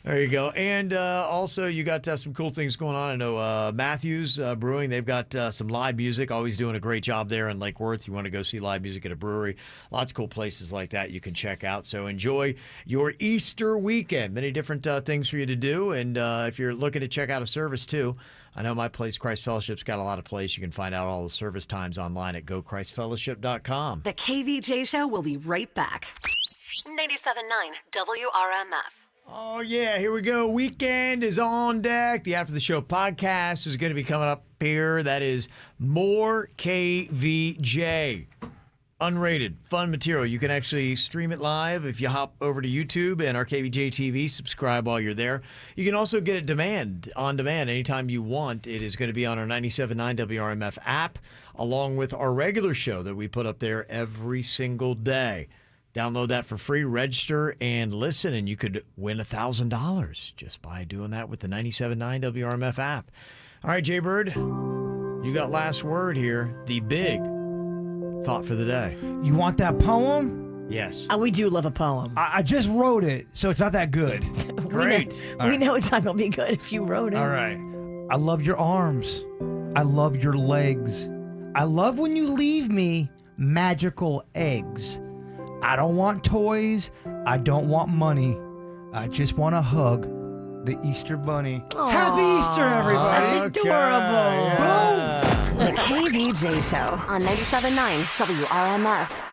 There you go. And also, you got some cool things going on. I know Matthews Brewing, they've got some live music, always doing a great job there in Lake Worth. You want to go see live music at a brewery. Lots of cool places like that you can check out. So enjoy your Easter weekend. Many different things for you to do. And if you're looking to check out a service too, I know my place, Christ Fellowship's got a lot of place. You can find out all the service times online at gochristfellowship.com. The KVJ Show will be right back. 97.9 WRMF. Oh, yeah, here we go. Weekend is on deck. The After the Show podcast is going to be coming up here. That is more KVJ. Unrated, fun material. You can actually stream it live if you hop over to YouTube and our KVJ TV. Subscribe while you're there. You can also get it on demand anytime you want. It is going to be on our 97.9 WRMF app, along with our regular show that we put up there every single day. Download that for free, register, and listen, and you could win $1,000 just by doing that with the 97.9 WRMF app. All right, Jay Bird, you got last word here. The big thought for the day. You want that poem? Yes. We do love a poem. I just wrote it, so it's not that good. Great. We know it's not going to be good if you wrote it. All right. I love your arms. I love your legs. I love when you leave me magical eggs. I don't want toys. I don't want money. I just want to hug the Easter Bunny. Aw. Happy Easter, everybody. That's adorable. Boom. The KVJ Show on 97.9 WRMF.